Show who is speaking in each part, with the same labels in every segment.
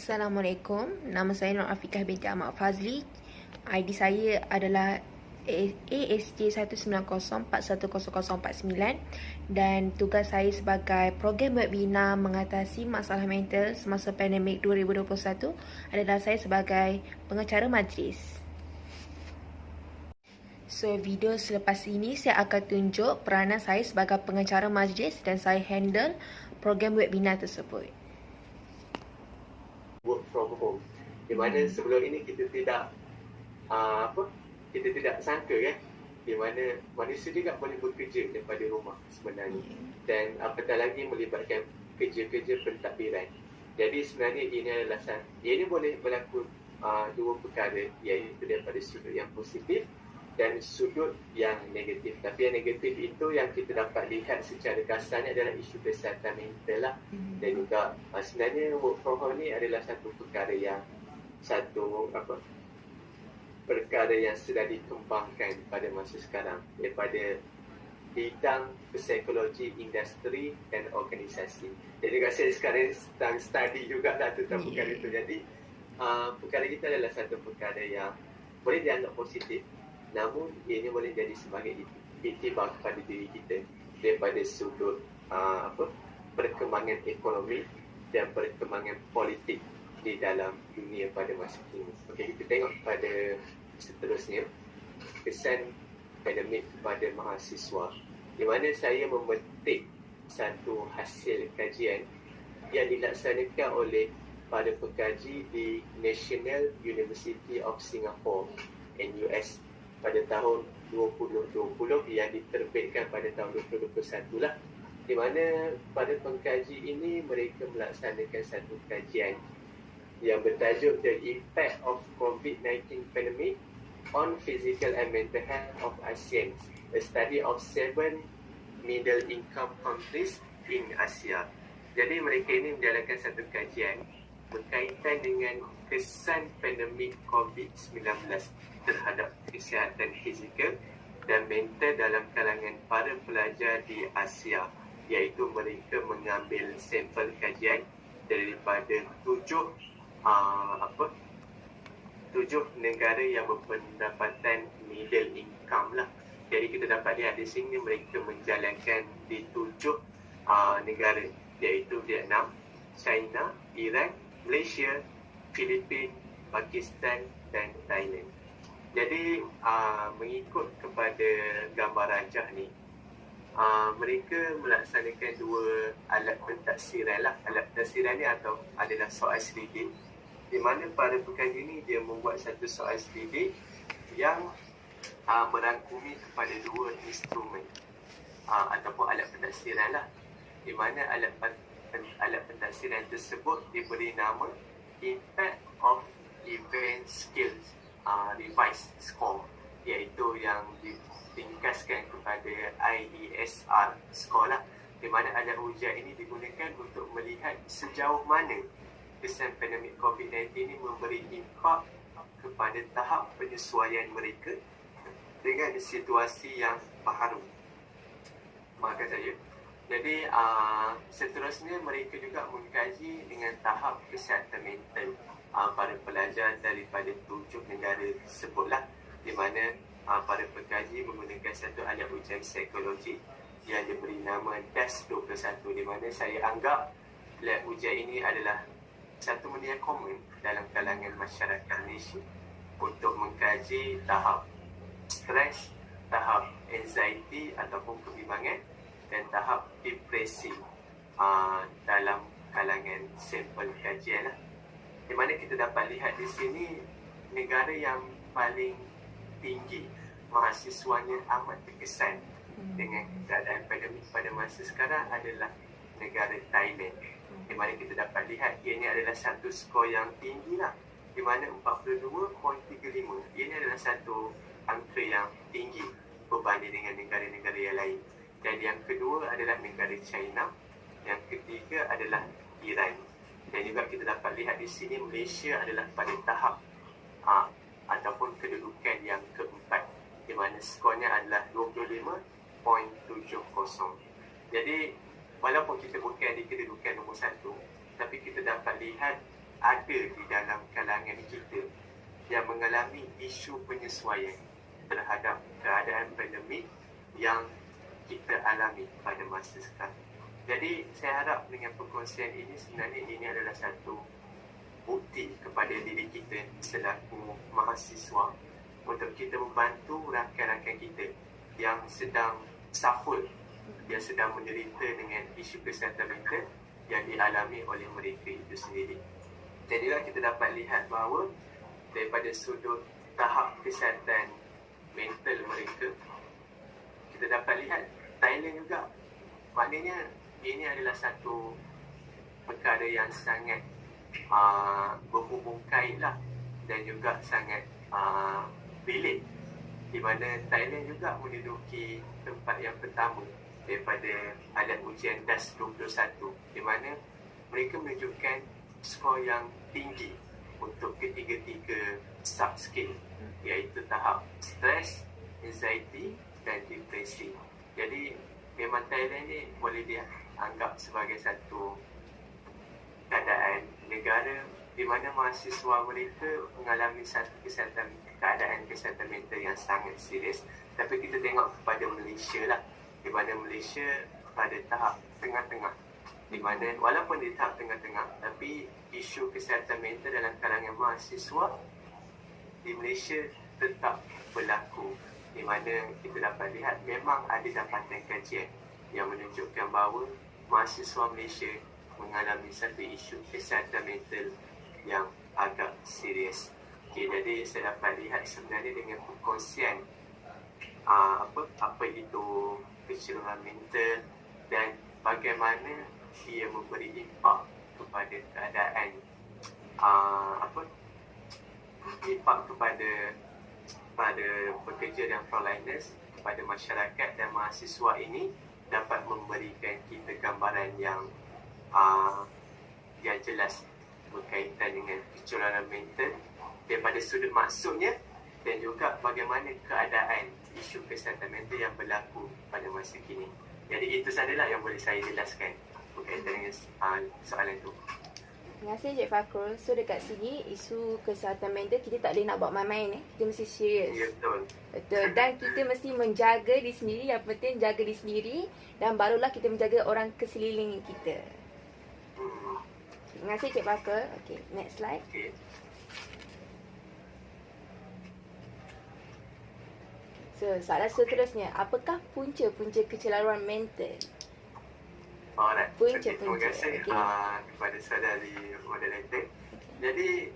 Speaker 1: Assalamualaikum, nama saya Nur Afiqah binti Ahmad Fazli. ID saya adalah ASJ190410049 dan tugas saya sebagai program webinar mengatasi masalah mental semasa pandemik 2021 adalah saya sebagai pengacara majlis. So, video selepas ini saya akan tunjuk peranan saya sebagai pengacara majlis dan saya handle program webinar tersebut.
Speaker 2: Work from home, di mana sebelum ini kita tidak kita tidak sangka di mana manusia juga boleh bekerja daripada rumah sebenarnya, dan apatah lagi melibatkan kerja-kerja pentadbiran. Jadi sebenarnya ini boleh berlaku dua perkara, iaitu daripada sudut yang positif dan sudut yang negatif. Tapi yang negatif itu yang kita dapat lihat secara kasarnya adalah isu kesihatan mental lah. Dan juga sebenarnya work from home ni adalah satu perkara yang sedang dikembangkan pada masa sekarang daripada bidang psikologi, industri dan organisasi. Jadi saya sekarang sedang study juga tentang perkara itu. Jadi perkara kita adalah satu perkara yang boleh dianggap positif, namun ini boleh jadi sebagai iktibar kepada diri kita daripada sudut perkembangan ekonomi dan perkembangan politik di dalam dunia pada masa kini. Okey, kita tengok pada seterusnya kesan akademik kepada mahasiswa, di mana saya memetik satu hasil kajian yang dilaksanakan oleh para pengkaji di National University of Singapore NUS pada tahun 2020 yang diterbitkan pada tahun 2021 lah, di mana pada pengkaji ini mereka melaksanakan satu kajian yang bertajuk The Impact of COVID-19 Pandemic on Physical and Mental Health of ASEAN, a study of 7 middle income countries in Asia. Jadi mereka ini menjalankan satu kajian berkaitan dengan kesan pandemik COVID-19 terhadap kesihatan fizikal dan mental dalam kalangan para pelajar di Asia, iaitu mereka mengambil sampel kajian daripada tujuh negara yang berpendapatan middle income lah. Jadi kita dapat lihat di sini mereka menjalankan di tujuh negara, iaitu Vietnam, China, Iran, Malaysia, Filipina, Pakistan dan Thailand. Jadi mengikut kepada gambar rajah ni, mereka melaksanakan dua alat pentaksiran lah. Alat pentaksiran ni adalah soal selidik, di mana para pengkaji ni dia membuat satu soal selidik yang merangkumi kepada dua instrumen ataupun alat pentaksiran lah, di mana alat pentaksiran tersebut diberi nama Impact of Event Skills Revised Score, iaitu yang ditingkaskan kepada IESR score lah, di mana alat ujian ini digunakan untuk melihat sejauh mana kesan pandemik COVID-19 ini memberi impak kepada tahap penyesuaian mereka dengan situasi yang baharu. Maka saya. Jadi seterusnya mereka juga mengkaji dengan tahap kesihatan mental para pelajar daripada tujuh negara tersebutlah, di mana para pengkaji menggunakan satu alat ujian psikologi yang diberi nama DAS-21, di mana saya anggap alat ujian ini adalah satu benda yang common dalam kalangan masyarakat Malaysia untuk mengkaji tahap stres, tahap anxiety ataupun kebimbangan dan tahap depresi dalam kalangan sampel kajian lah. Di mana kita dapat lihat di sini negara yang paling tinggi mahasiswanya amat terkesan dengan keadaan pandemik pada masa sekarang adalah negara Thailand, di mana kita dapat lihat ini adalah satu skor yang tinggi lah, di mana 42.35. Ini adalah satu angka yang tinggi berbanding dengan negara-negara yang lain. Dan yang kedua adalah negara China, yang ketiga adalah Iran. Dan juga kita dapat lihat di sini Malaysia adalah pada tahap ataupun kedudukan yang keempat, di mana skornya adalah 25.70. Jadi walaupun kita bukan di kedudukan nombor satu, tapi kita dapat lihat ada di dalam kalangan kita yang mengalami isu penyesuaian terhadap keadaan pandemik yang kita alami pada masa sekarang. Jadi saya harap dengan perkongsian ini sebenarnya ini adalah satu bukti kepada diri kita selaku mahasiswa untuk kita membantu rakan-rakan kita yang sedang suffer, yang sedang menderita dengan isu kesihatan mental yang dialami oleh mereka itu sendiri. Jadilah kita dapat lihat bahawa daripada sudut tahap kesihatan mental mereka, kita dapat lihat Thailand juga. Maknanya ini adalah satu perkara yang sangat berhubung kaitlah dan juga sangat relate, di mana Thailand juga menduduki tempat yang pertama daripada alat ujian DAS 21, di mana mereka menunjukkan skor yang tinggi untuk ketiga-tiga sub-skill, iaitu tahap stres, anxiety dan depresi. Jadi memang Thailand ni boleh dianggap sebagai satu keadaan negara di mana mahasiswa mereka mengalami satu keadaan kesihatan mental yang sangat serius. Tapi kita tengok kepada Malaysia lah, di mana Malaysia pada tahap tengah-tengah, di mana walaupun di tahap tengah-tengah, tapi isu kesihatan mental dalam kalangan mahasiswa di Malaysia tetap berlaku, di mana kita dapat lihat memang ada dapatan kajian yang menunjukkan bahawa mahasiswa Malaysia mengalami satu isu kesihatan mental yang agak serius. Okay, jadi saya dapat lihat sebenarnya dengan perkongsian apa itu keseluruhan mental dan bagaimana ia memberi impak kepada keadaan impak kepada pekerja dan frontliners, kepada masyarakat dan mahasiswa ini dapat memberikan kita gambaran yang jelas berkaitan dengan keseluruhan mental daripada sudut maksudnya dan juga bagaimana keadaan isu kesihatan mental yang berlaku pada masa kini. Jadi itu sahajalah yang boleh saya jelaskan berkaitan dengan soalan itu.
Speaker 1: Terima kasih Cik Fakrul. So dekat sini isu kesihatan mental kita tak boleh nak buat main-main kita mesti serius.
Speaker 2: Ya, betul.
Speaker 1: Betul. Dan kita mesti menjaga diri sendiri. Yang penting jaga diri sendiri dan barulah kita menjaga orang keseliling kita. Terima kasih Cik Fakrul. Okay, next slide.
Speaker 2: Okay.
Speaker 1: So, soalan seterusnya, apakah punca-punca kecelaruan mental?
Speaker 2: Alright.
Speaker 1: Punca-punca.
Speaker 2: Terima kasih kepada saudari moderator. Jadi,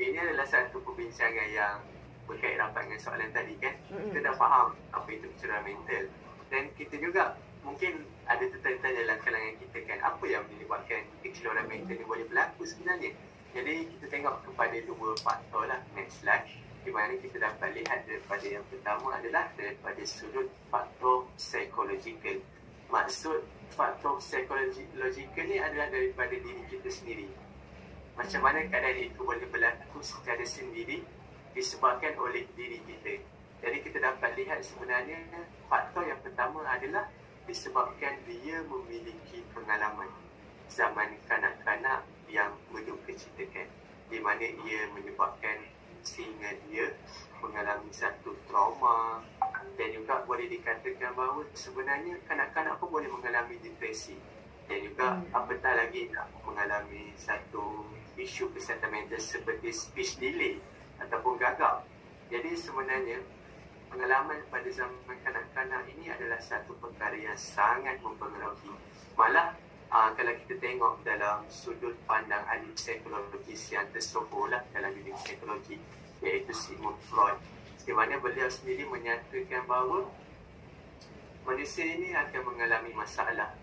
Speaker 2: ini adalah satu perbincangan yang berkait rapat dengan soalan tadi kan. Kita dah faham apa itu kecelaruan mental. Dan kita juga mungkin ada tertanya dalam kalangan kita kan, apa yang menyebabkan kecelaruan mental ini boleh berlaku sebenarnya. Jadi, kita tengok kepada dua faktor lah. Next slide. Di mana kita dapat lihat daripada yang pertama adalah daripada sudut faktor psikologikal. Maksud faktor psikologikal ni adalah daripada diri kita sendiri. Macam mana keadaan itu boleh berlaku secara sendiri disebabkan oleh diri kita. Jadi kita dapat lihat sebenarnya faktor yang pertama adalah disebabkan dia memiliki pengalaman zaman kanak-kanak yang berduka citakan, di mana ia menyebabkan sehingga dia mengalami satu trauma, dan juga boleh dikatakan bahawa sebenarnya kanak-kanak pun boleh mengalami depresi dan juga apatah lagi nak mengalami satu isu kesihatan mental seperti speech delay ataupun gagap. Jadi sebenarnya pengalaman pada zaman kanak-kanak ini adalah satu perkara yang sangat mempengaruhi. Malah kalau kita tengok dalam sudut pandang ahli psikologis yang tersohor lah dalam bidang psikologi, iaitu Sigmund Freud, di mana beliau sendiri menyatakan bahawa manusia ini akan mengalami masalah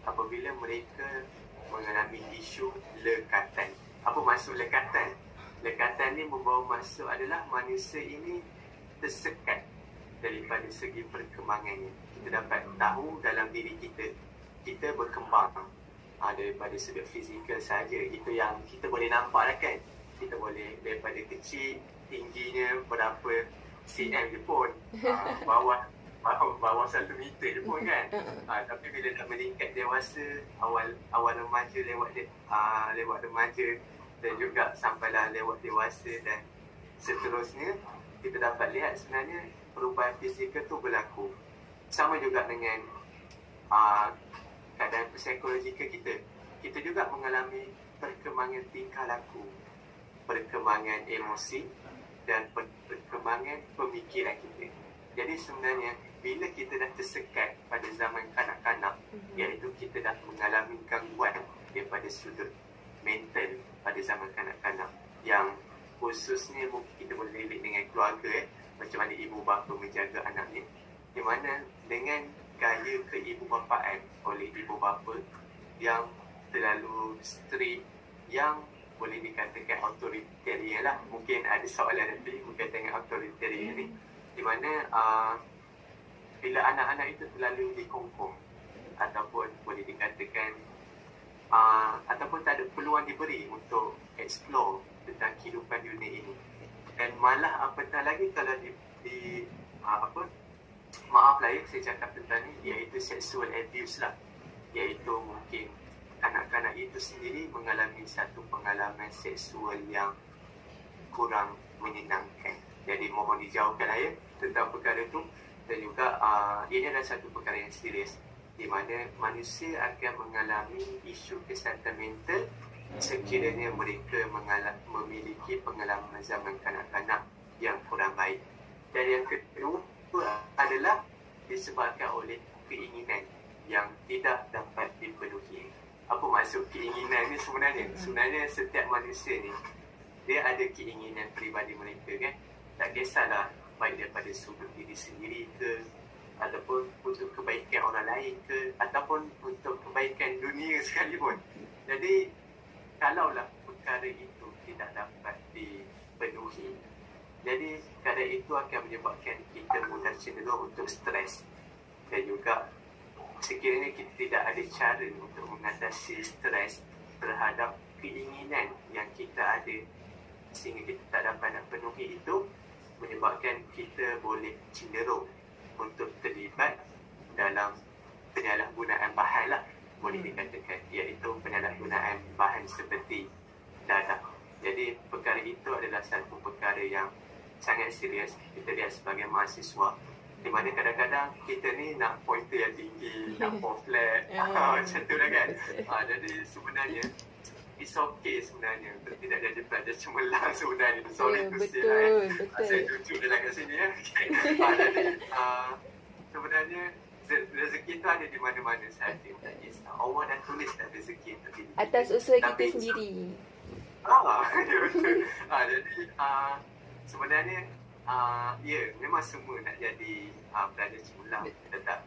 Speaker 2: apabila mereka mengalami isu lekatan. Apa maksud lekatan? Lekatan ni membawa maksud adalah manusia ini tersekat daripada segi perkembangannya. Kita dapat tahu dalam diri kita berkembang daripada sudut fizikal saja. Itu yang kita boleh nampak lah kan. Kita boleh daripada kecil tingginya berapa cm je pun, bawah bawah 1 meter je pun kan. Tapi bila dah meningkat dewasa, awal remaja lewat remaja dan juga sampailah lewat dewasa dan seterusnya, kita dapat lihat sebenarnya perubahan fizikal tu berlaku. Sama juga dengan keadaan psikologikal kita. Kita juga mengalami perkembangan tingkah laku, perkembangan emosi dan perkembangan pemikiran kita. Jadi sebenarnya bila kita dah tersekat pada zaman kanak-kanak, iaitu kita dah mengalami gangguan daripada sudut mental pada zaman kanak-kanak, yang khususnya mungkin kita boleh relate dengan keluarga, macam mana ibu bapa menjaga anaknya, di mana dengan gaya keibubapaan oleh ibu bapa yang terlalu strict, yang boleh dikatakan authoritarian lah. Mungkin ada soalan nanti berkaitan dengan authoritarian ni, di mana bila anak-anak itu terlalu dikongkong ataupun boleh dikatakan ataupun tak ada peluang diberi untuk explore tentang kehidupan dunia ini, dan malah apatah lagi kalau maaf lah ya saya cakap tentang ni, iaitu sexual abuse lah, iaitu mungkin kanak-kanak itu sendiri mengalami satu pengalaman seksual yang kurang menyenangkan. Jadi mohon dijawabkan ya tentang perkara itu. Dan juga ini adalah satu perkara yang serius, di mana manusia akan mengalami isu kesihatan mental sekiranya mereka memiliki pengalaman zaman kanak-kanak yang kurang baik. Dan yang kedua adalah disebabkan oleh keinginan yang tidak dapat dipenuhi. Apa maksud keinginan ni sebenarnya? Sebenarnya setiap manusia ni dia ada keinginan peribadi mereka kan. Tak kisahlah baik daripada sudut diri sendiri ke, ataupun untuk kebaikan orang lain ke, ataupun untuk kebaikan dunia sekalipun. Jadi kalaulah perkara itu tidak dapat dipenuhi, jadi perkara itu akan menyebabkan kita mudah cenderung untuk stres. Dan juga sekiranya kita tidak ada cara untuk mengatasi stres terhadap keinginan yang kita ada, sehingga kita tak dapat nak penuhi itu, menyebabkan kita boleh cenderung untuk terlibat dalam penyalahgunaan bahan lah, boleh dikatakan, iaitu penyalahgunaan bahan seperti darah. Jadi perkara itu adalah satu perkara yang sangat serius kita lihat sebagai mahasiswa, di mana kadang-kadang kita ni nak pointer yang tinggi, nak flat, macam tu lah kan. Jadi sebenarnya it's okay sebenarnya untuk tidak jadi pelajar cemerlang sebenarnya. Sorry to say lah. Saya jujur dalam kat sini ya. Jadi sebenarnya rezeki itu ada di mana-mana sahaja. Allah dah tulis dah rezeki itu
Speaker 1: atas usaha kita sendiri.
Speaker 2: Betul. Jadi sebenarnya ya memang semua nak jadi pelajar cemerlang. Tetap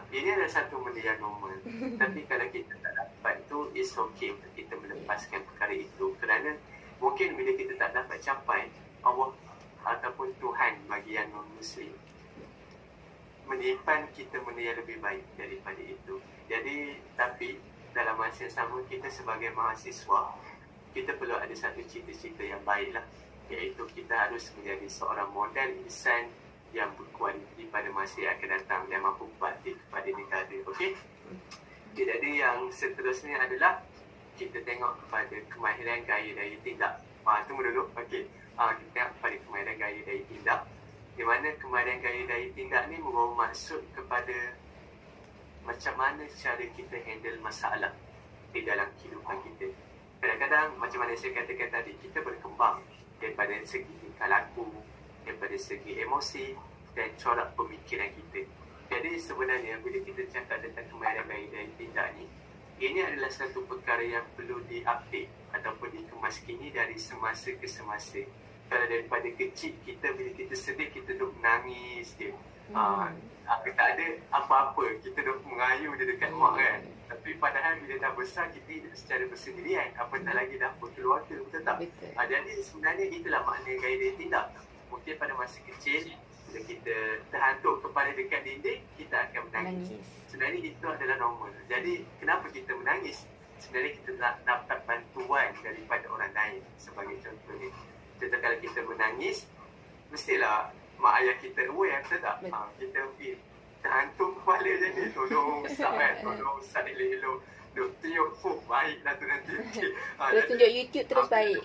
Speaker 2: ini adalah satu benda yang normal. Tapi kalau kita tak dapat itu, it's okay untuk kita melepaskan perkara itu. Kerana mungkin bila kita tak dapat capai, Allah ataupun Tuhan bagi yang non-Muslim menyimpan kita benda yang lebih baik daripada itu. Jadi, tapi dalam masa yang sama, kita sebagai mahasiswa, kita perlu ada satu cita-cita yang baiklah, iaitu kita harus menjadi seorang model insan yang berkualiti pada masa yang akan datang dan mampu berbakti kepada negara. Okey? Jadi yang seterusnya adalah kita tengok kepada kemahiran gaya daya tindak. Tunggu dulu. Okey. Kita tengok kepada kemahiran gaya daya tindak, di mana kemahiran gaya daya tindak ni membawa maksud kepada macam mana cara kita handle masalah di dalam kehidupan kita. Kadang-kadang macam mana saya katakan tadi, kita berkembang daripada segi tingkah laku, daripada segi emosi dan corak pemikiran kita. Jadi sebenarnya bila kita cakap tentang kemahiran gaya daya tindak ni, ini adalah satu perkara yang perlu di-update ataupun dikemaskini dari semasa ke semasa. Kalau daripada kecil kita, bila kita sedih, kita duduk menangis je. Tak ada apa-apa, kita duduk mengayu je dekat mak kan. Tapi padahal bila dah besar, kita hidup secara bersendirian, apatah lagi dah berkeluarga, betul tak? Jadi sebenarnya itulah makna gaya daya tindak. Mungkin pada masa kecil, bila kita terhantuk kepala dekat dinding, kita akan menangis. Sebenarnya itu adalah normal. Jadi kenapa kita menangis? Sebenarnya kita nak dapat bantuan daripada orang lain. Sebagai contohnya, contoh kalau kita menangis, mestilah mak ayah kita aware, betul tak?
Speaker 1: Betul.
Speaker 2: Kita feel terhantung kepala je ni, tolong Ustaz kan, tolong Ustaz elok-elok, duk tiup, baiklah tu nanti.
Speaker 1: Terus tunjuk YouTube terus baik.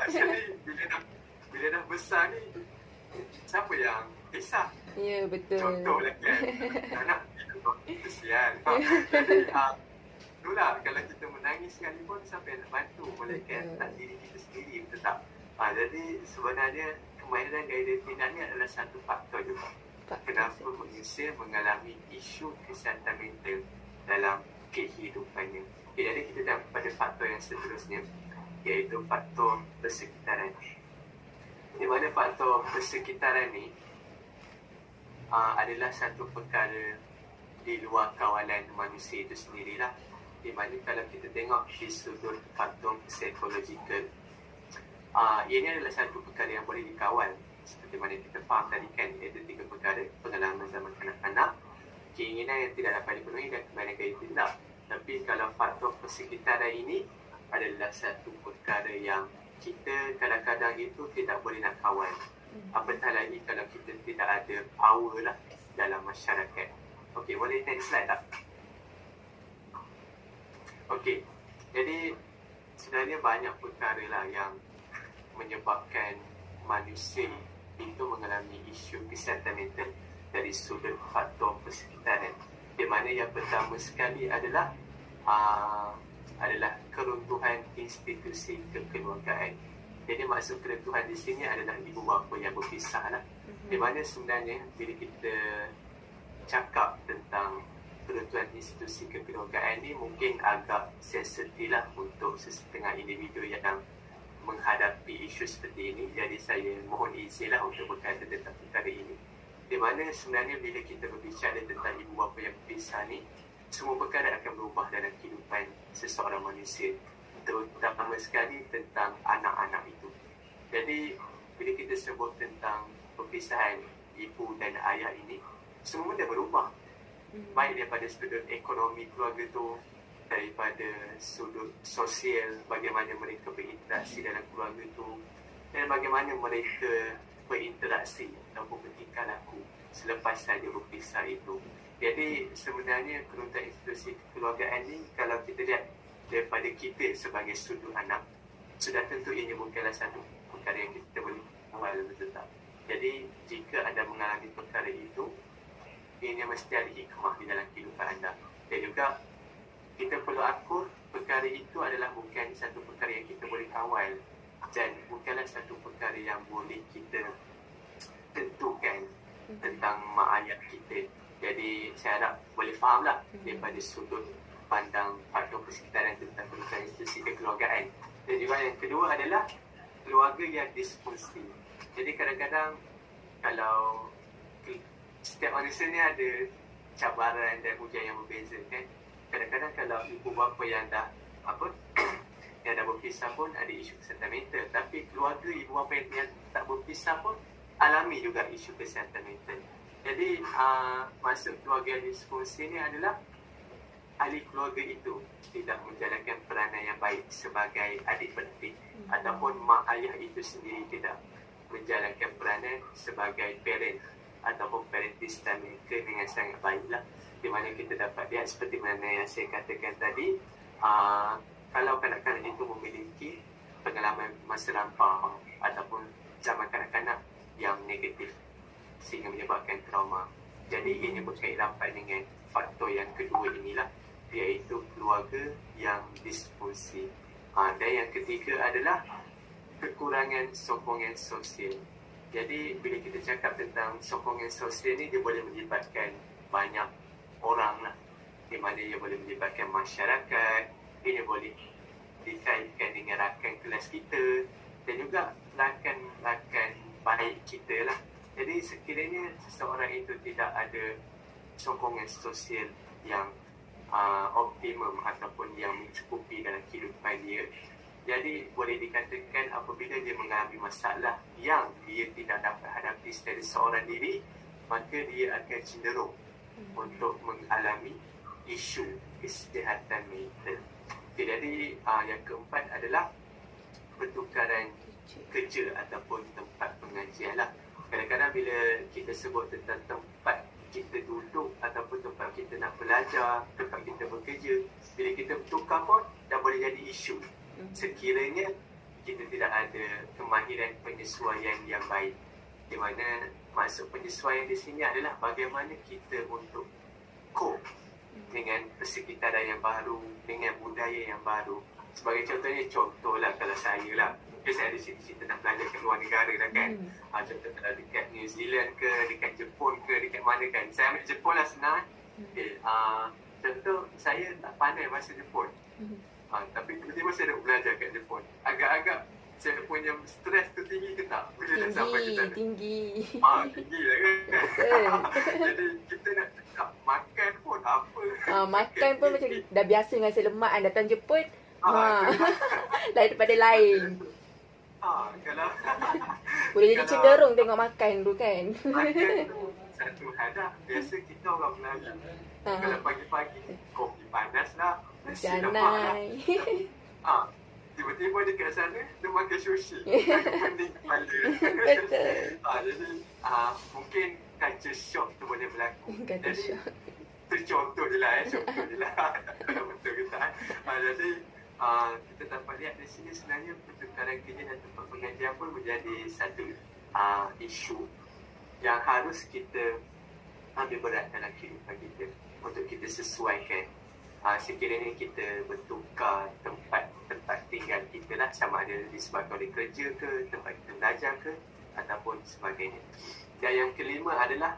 Speaker 2: Jadi bila dah besar ni, siapa yang kisah?
Speaker 1: Ya, betul.
Speaker 2: Contohlah kan, anak kita kesian. Jadi itulah, kalau kita menangis sekalipun, siapa yang nak bantu? Melainkan tak diri kita sendiri, betul tak? Jadi sebenarnya kemahiran gaya tindak ni adalah satu faktor juga. Kenapa manusia mengalami isu kesihatan mental dalam kehidupannya. Okay, jadi kita dah pada faktor yang seterusnya, iaitu faktor persekitaran. Di mana faktor persekitaran ni adalah satu perkara di luar kawalan manusia itu sendirilah. Di mana kalau kita tengok di sudut faktor psikologikal, ini adalah satu perkara yang boleh dikawal. Seperti mana kita faham tadi kan, iaitu 3 perkara: pengalaman zaman kanak-kanak, keinginan yang tidak dapat dipenuhi, dan kemahiran gaya tindak. Tapi kalau faktor persekitaran ini adalah satu perkara yang kita kadang-kadang itu tidak boleh nak kawal. Apatah lagi kalau kita tidak ada power lah dalam masyarakat. Okey, boleh next slide tak? Okey, jadi sebenarnya banyak perkara lah yang menyebabkan manusia itu mengalami isu kesihatan mental dari sudut faktor persekitaran. Di mana yang pertama sekali adalah keruntuhan institusi kekeluargaan. Jadi maksud keruntuhan di sini adalah ibu bapa yang berpisah lah. Di mana sebenarnya bila kita cakap tentang keruntuhan institusi kekeluargaan ni, mungkin agak sensitif lah untuk sesetengah individu yang menghadapi isu seperti ini. Jadi saya mohon izin lah untuk berkata tentang perkara ini. Di mana sebenarnya bila kita berbicara tentang ibu bapa yang berpisah ni, semua perkara akan berubah dalam kehidupan seseorang manusia, terutama sekali tentang anak-anak itu. Jadi bila kita sebut tentang perpisahan ibu dan ayah ini, semua benda berubah. Baik daripada sudut ekonomi keluarga tu, daripada sudut sosial, bagaimana mereka berinteraksi dalam keluarga tu, dan bagaimana mereka berinteraksi ataupun bertingkah laku selepas saja berpisah itu. Jadi sebenarnya keruntuhan institusi kekeluargaan ni, kalau kita lihat daripada kita sebagai sudut anak, sudah tentu ini bukanlah satu perkara yang kita boleh awal, betul tak? Jadi jika anda mengalami perkara itu, ini mesti ada hikmah di dalam kehidupan anda. Dan juga kita perlu akur perkara itu adalah bukan satu perkara yang kita boleh kawal, dan bukanlah satu perkara yang boleh kita tentukan tentang mak ayah kita. Jadi saya harap boleh fahamlah daripada sudut pandang faktor persekitaran tentang keruntuhan institusi kekeluargaan. Dan juga yang kedua adalah keluarga yang disfungsi. Jadi kadang-kadang kalau setiap manusia ni ada cabaran dan ujian yang berbeza kan. Kadang-kadang kalau ibu bapa yang dah yang dah berpisah pun ada isu kesihatan mental, tapi keluarga ibu bapa yang tak berpisah pun alami juga isu kesihatan mental. Jadi maksud keluarga yang disfungsi ni adalah ahli keluarga itu tidak menjalankan peranan yang baik sebagai adik-beradik, ataupun mak ayah itu sendiri tidak menjalankan peranan sebagai parent ataupun parenting style mereka dengan sangat baiklah. Di mana kita dapat lihat seperti mana yang saya katakan tadi, kalau kanak-kanak itu memiliki pengalaman masa lampau ataupun zaman kanak-kanak yang negatif sehingga menyebabkan trauma. Jadi ini berkait rapat dengan faktor yang kedua inilah, iaitu keluarga yang disfungsi. Dan yang ketiga adalah kekurangan sokongan sosial. Jadi bila kita cakap tentang sokongan sosial ni, dia boleh melibatkan banyak orang lah, di mana ia boleh melibatkan masyarakat, ia boleh dikaitkan dengan rakan kelas kita dan juga rakan-rakan baik kita lah. Jadi sekiranya seseorang itu tidak ada sokongan sosial yang optimum ataupun yang mencukupi dalam kehidupan dia, jadi boleh dikatakan apabila dia mengalami masalah yang dia tidak dapat hadapi secara seorang diri, maka dia akan cenderung untuk mengalami isu kesihatan mental. Okay, jadi yang keempat adalah pertukaran kerja ataupun tempat pengajian lah. kadang-kadang bila kita sebut tentang tempat kita duduk ataupun tempat kita nak belajar, tempat kita bekerja, bila kita bertukar pun dah boleh jadi isu. Sekiranya kita tidak ada kemahiran penyesuaian yang baik. Di mana maksud penyesuaian di sini adalah bagaimana kita untuk cope dengan persekitaran yang baru, dengan budaya yang baru. Sebagai contohlah kalau saya lah, saya ada cerita nak belajar ke luar negara dah kan. Contoh kalau dekat New Zealand ke, dekat Jepun ke, dekat mana kan. Saya ambil Jepun lah senang. Contoh saya tak pandai bahasa Jepun. Tapi tiba-tiba saya nak belajar kat Jepun. Agak-agak saya punya stres tu tinggi ke tak? Bila dah sampai ke sana.
Speaker 1: Tinggi.
Speaker 2: Tinggi lah kan. Jadi kita nak cakap makan pun apa.
Speaker 1: Makan pun macam dah biasa dengan nasi lemak kan. Datang Jepun. Lain daripada lain.
Speaker 2: Kalau
Speaker 1: boleh jadi cenderung tengok makan tu kan.
Speaker 2: Makan tu satu hadap. Biasa kita orang Melayu. Kalau pagi-pagi kopi panas lah, nasi lemak lah. Tiba-tiba dekat sana dia makan sushi. Pening kepala.
Speaker 1: Betul.
Speaker 2: Jadi mungkin culture shock tu boleh berlaku.
Speaker 1: Culture shock.
Speaker 2: Itu contoh je lah. Betul ke tak? Jadi kita dapat lihat di sini sebenarnya pertukaran kerja dan tempat pengajian pun menjadi satu isu yang harus kita ambil berat dalam kehidupan kita untuk kita sesuaikan. Sekiranya kita bertukar tempat tinggal kita lah, sama ada disebabkan oleh kerja ke, tempat kita belajar ke, ataupun sebagainya. Dan yang kelima adalah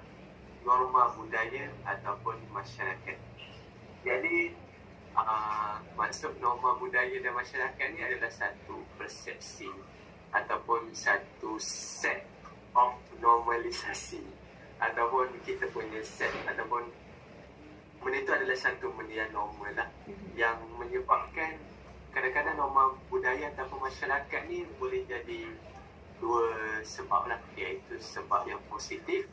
Speaker 2: norma budaya ataupun masyarakat. Jadi maksud norma budaya dan masyarakat ni adalah satu persepsi ataupun satu set of normalisasi, ataupun kita punya set ataupun benda itu adalah satu benda yang normal lah, yang menyebabkan kadang-kadang norma budaya ataupun masyarakat ni boleh jadi dua sebab lah, iaitu sebab yang positif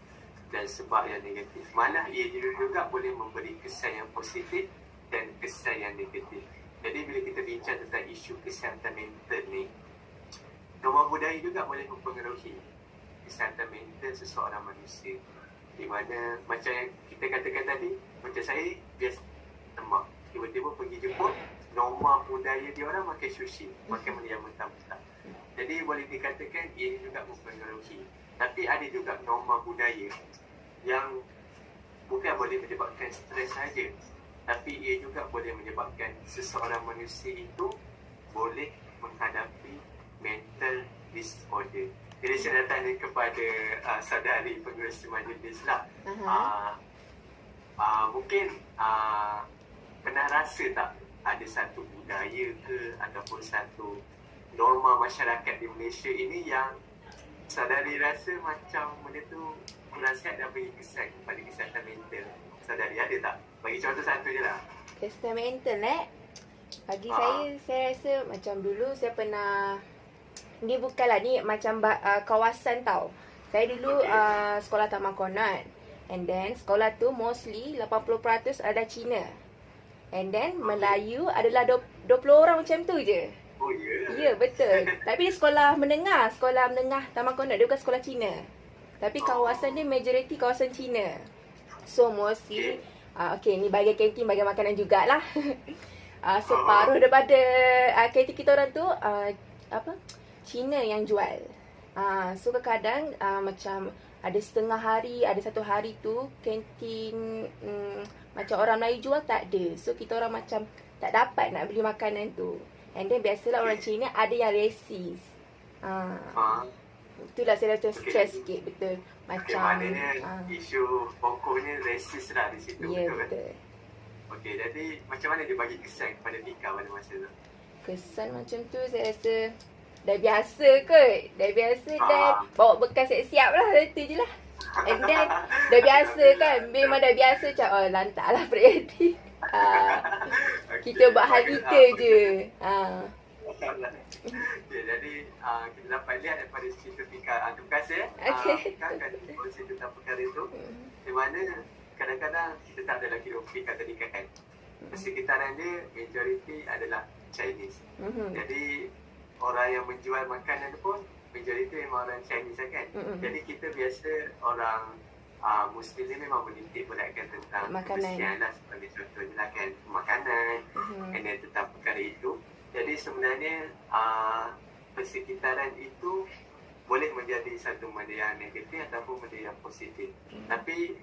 Speaker 2: dan sebab yang negatif. Malah ia juga boleh memberi kesan yang positif dan kesan yang negatif. Jadi bila kita bincang tentang isu kesihatan mental ni, norma budaya juga boleh mempengaruhi kesihatan mental seseorang manusia. Di mana macam yang kita katakan tadi, macam saya biasa lemak, tiba-tiba pergi Jepun, norma budaya dia orang makan sushi, makan benda yang mentah-mentah. Jadi boleh dikatakan ia juga mempengaruhi. Tapi ada juga norma budaya yang bukan boleh menyebabkan stres saja, tapi ia juga boleh menyebabkan seseorang manusia itu boleh menghadapi mental disorder. Jadi saya nak tanya kepada saudari pengurusi majlis lah. Mungkin pernah rasa tak ada satu budaya ke ataupun satu norma masyarakat di Malaysia ini yang saudari rasa macam benda tu kurang sihat dan bagi kesan kepada kesihatan mental? Saudari ada tak? Bagi contoh satu je lah.
Speaker 1: Kesihatan mental bagi saya rasa macam dulu saya pernah, ni bukanlah ni macam kawasan tau. Saya dulu sekolah Taman Konat. And then sekolah tu mostly 80% ada Cina. And then Melayu adalah 20 orang macam tu je.
Speaker 2: Oh ya?
Speaker 1: Ya, betul. Tapi dia sekolah menengah Taman Konat, dia bukan sekolah Cina. Tapi kawasan dia majoriti kawasan Cina. So mostly okay, ni bagi kantin, bagi makanan jugalah. Separuh daripada kantin kita orang tu Cina yang jual. So kadang-kadang macam ada setengah hari, ada satu hari tu kantin macam orang Melayu jual tak ada. So kita orang macam tak dapat nak beli makanan tu. And then biasalah orang Cina ada yang resis. Itulah saya rasa stres sikit, betul. Macam
Speaker 2: maknanya isu pokoknya resis lah di situ, betul kan?
Speaker 1: Betul.
Speaker 2: Okey, jadi macam mana dia bagi kesan kepada Tika pada masa tu?
Speaker 1: Kesan macam tu saya rasa dah biasa kot. Dah biasa dan bawa bekal siap-siap lah. Itu je lah. And then dah biasa kan. Memang dah biasa macam lantak lah prioriti. Kita buat hal kita je.
Speaker 2: Okay, jadi kita dapat lihat daripada cerita Tika. Terima kasih. Tika akan berkongsi tentang perkara itu. Di mana kadang-kadang kita tak ada lagi Tika tadi kan. Persekitaran dia majoriti adalah Chinese. Jadi orang yang menjual makanan pun majoriti memang orang Chinese lah kan.
Speaker 1: Mm-mm.
Speaker 2: Jadi kita biasa orang Muslim ni memang menitik beratkan tentang
Speaker 1: Makanan.
Speaker 2: kebersihan lah, sebagai contohnya lah kan, makanan, and then tentang perkara itu. Jadi sebenarnya persekitaran itu boleh menjadi satu benda yang negatif ataupun benda yang positif. Tapi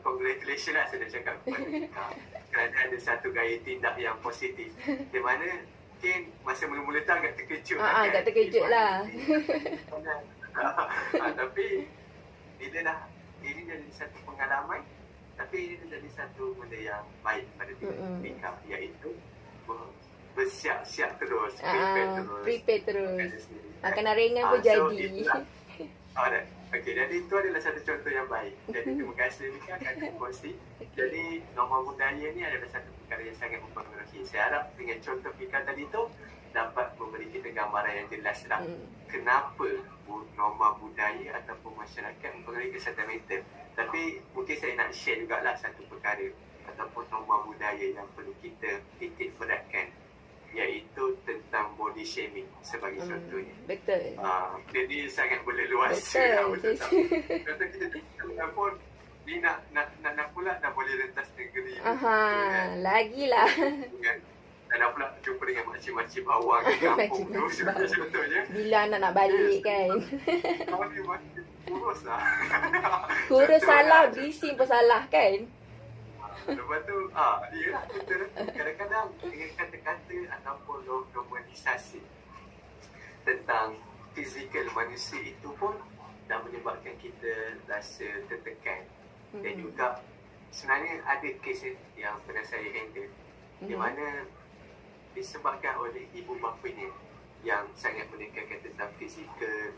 Speaker 2: congratulations lah saya dah cakap kepada Mika, kerana ada satu gaya tindak yang positif, di mana mungkin masa mula-mula tu agak terkejut kan.
Speaker 1: Agak terkejut lah.
Speaker 2: Tapi bila dah ini jadi satu pengalaman, tapi ini jadi satu benda yang baik pada diri Mika, iaitu bersiap-siap terus,
Speaker 1: prepare terus.
Speaker 2: Kan,
Speaker 1: Kena ringan pun
Speaker 2: so
Speaker 1: jadi.
Speaker 2: itulah. Okey, jadi itu adalah satu contoh yang baik. Jadi terima kasih Mika kerana kongsi. Jadi norma budaya ni adalah satu perkara yang sangat mempengaruhi. Saya harap dengan contoh Mika tadi tu dapat memberi kita gambaran yang jelas lah. Kenapa norma budaya ataupun masyarakat mempengaruhi kesihatan mental. Tapi mungkin saya nak share jugalah satu perkara ataupun norma budaya yang perlu kita titik beratkan, iaitu tentang body shaming sebagai contohnya.
Speaker 1: Betul.
Speaker 2: Jadi sangat berleluasa.
Speaker 1: Betul.
Speaker 2: Kata kita tengok pun ni nak pula dah boleh rentas negeri.
Speaker 1: Lagilah.
Speaker 2: Dan nak pula jumpa dengan makcik-makcik bawang di kampung tu contohnya.
Speaker 1: Bila anak nak balik kan.
Speaker 2: Kau ni macam kurus lah.
Speaker 1: Kurus salah, bising pun salah kan.
Speaker 2: Lepas tu, dia lah kadang-kadang dengan kata-kata ataupun normalisasi tentang fizikal manusia itu pun dah menyebabkan kita rasa tertekan. Dan juga sebenarnya ada kes yang pernah saya handle di mana disebabkan oleh ibu bapanya yang sangat menekankan tentang fizikal,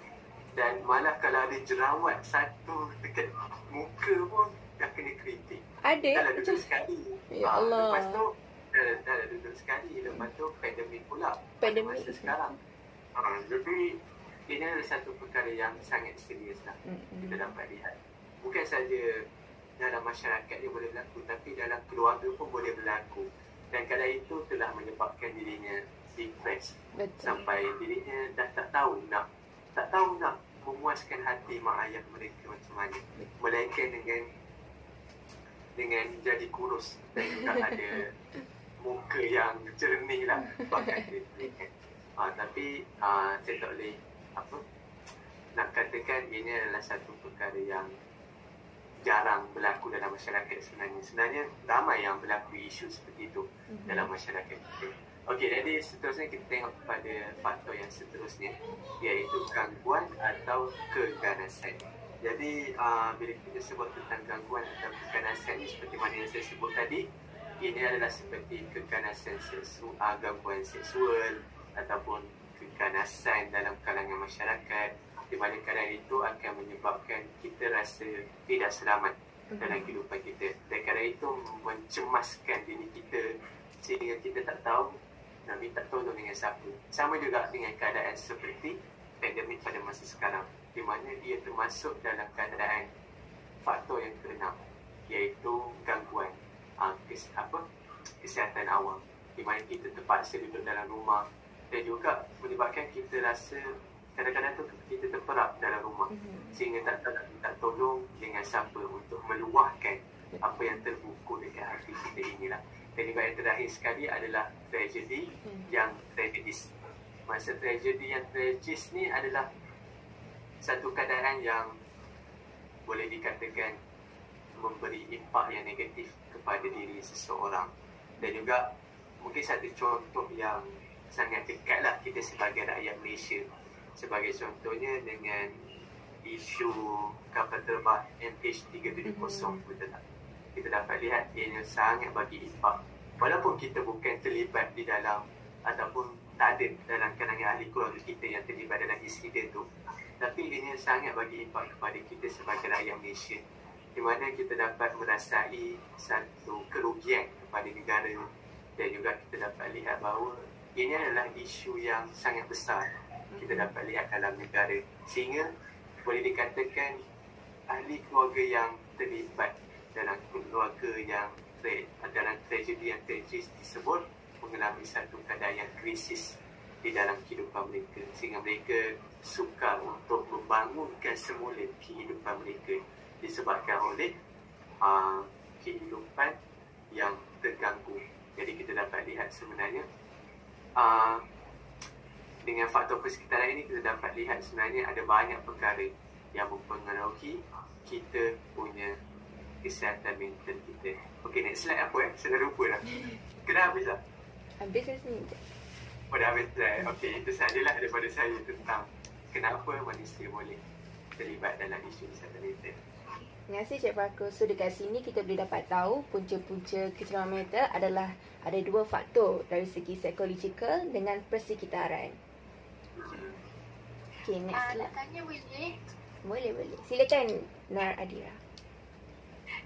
Speaker 2: dan malah kalau ada jerawat satu dekat muka pun dah kena kritik.
Speaker 1: Ada?
Speaker 2: Dah lah duduk sekali.
Speaker 1: Ya Allah.
Speaker 2: Lepas tu dah lah duduk sekali. Lepas tu pandemik pula.
Speaker 1: Pandemik
Speaker 2: masa sekarang. Jadi ini adalah satu perkara yang sangat serius lah. Kita dapat lihat. Bukan saja dalam masyarakat dia boleh berlaku, tapi dalam keluarga pun boleh berlaku. Dan kadang itu telah menyebabkan dirinya depressed. Sampai dirinya dah tak tahu nak memuaskan hati mak ayah mereka macam mana. Melainkan dengan jadi kurus dan juga ada muka yang jernih lah bahkan dia. Tapi saya tak boleh nak katakan ini adalah satu perkara yang jarang berlaku dalam masyarakat sebenarnya. Sebenarnya ramai yang berlaku isu seperti itu dalam masyarakat kita. Okey, jadi seterusnya kita tengok kepada faktor yang seterusnya, iaitu gangguan atau keganasan. Jadi bila kita sebut tentang gangguan atau keganasan ni, seperti mana yang saya sebut tadi, ini adalah seperti keganasan seksual, gangguan seksual ataupun keganasan dalam kalangan masyarakat, di mana kadang itu akan menyebabkan kita rasa tidak selamat dalam kehidupan kita, dan kadang itu mencemaskan diri kita sehingga kita tak tahu nak minta tolong dengan siapa. Sama juga dengan keadaan seperti pandemik pada masa sekarang, di mana ia termasuk dalam keadaan faktor yang keenam, iaitu gangguan kesihatan awam, di mana kita terpaksa duduk dalam rumah dan juga menyebabkan kita rasa kadang-kadang tu kita terperap dalam rumah sehingga tak tahu nak minta tolong dengan siapa untuk meluahkan apa yang terbuku dekat hati kita inilah. Dan juga yang terakhir sekali adalah tragedi yang tragis. Masa tragedi yang tragis ni adalah satu keadaan yang boleh dikatakan memberi impak yang negatif kepada diri seseorang. Dan juga mungkin satu contoh yang sangat dekat lah kita sebagai rakyat Malaysia. Sebagai contohnya dengan isu kapal terbang MH370, betul tak? Kita dapat lihat ianya sangat bagi impak. Walaupun kita bukan terlibat di dalam ataupun tak ada dalam kalangan ahli keluarga kita yang terlibat dalam insiden tu, tapi ianya sangat bagi impak kepada kita sebagai rakyat Malaysia, di mana kita dapat merasai satu kerugian kepada negara. Dan juga kita dapat lihat bahawa ini adalah isu yang sangat besar kita dapat lihat dalam negara, sehingga boleh dikatakan ahli keluarga yang terlibat dalam keluarga yang dalam tragedi yang tragis tersebut mengalami satu keadaan yang krisis di dalam kehidupan mereka, sehingga mereka sukar untuk membangunkan semula kehidupan mereka disebabkan oleh kehidupan yang terganggu. Jadi kita dapat lihat sebenarnya dengan faktor persekitaran ini kita dapat lihat sebenarnya ada banyak perkara yang mempengaruhi kita punya kesihatan mental kita. Okey, next slide apa Saya dah lupa dah. Kena habis dah?
Speaker 1: Habis dah sini.
Speaker 2: Oh, dah habis dah. Okey, itu sahajalah daripada saya tentang kenapa manusia boleh terlibat dalam isu kesihatan mental.
Speaker 1: Terima kasih Cik Fakrul. So dekat sini kita boleh dapat tahu punca-punca kecemasan mental adalah ada dua faktor dari segi psikologikal dengan persekitaran. Okay, next
Speaker 3: Nak
Speaker 1: slide.
Speaker 3: tanya boleh?
Speaker 1: Boleh. Silakan Nar Adira.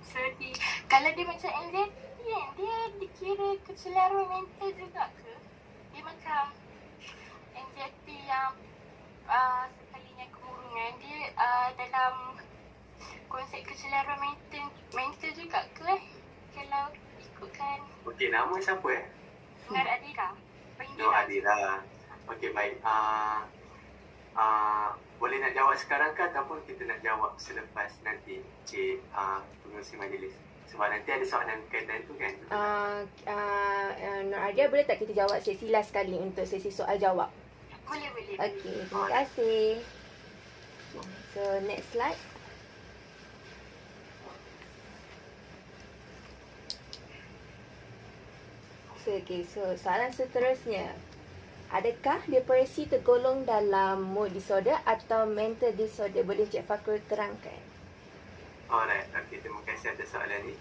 Speaker 3: Sorry. Kalau dia macam anxiety kan, dia dikira kecelaruan mental juga ke? Dia macam anxiety yang sekalinya kemurungan, dia dalam konsep kecelaruan mental juga ke? Kalau ikutkan
Speaker 2: Okey, nama siapa
Speaker 3: Nur Adira.
Speaker 2: Nur Adira. Okey, baik. Boleh nak jawab sekarang ke ataupun kita nak jawab selepas nanti Cik pengurusi majlis? Sebab nanti ada soalan kaitan tu kan?
Speaker 1: Nur Adira, boleh tak kita jawab sesi last sekali untuk sesi soal jawab?
Speaker 3: Boleh.
Speaker 1: Okey, terima kasih. So next slide. So soalan seterusnya. Adakah depresi tergolong dalam mood disorder atau mental disorder? Boleh Cik Fakrul terangkan?
Speaker 2: Alright, okey, terima kasih atas soalan ni.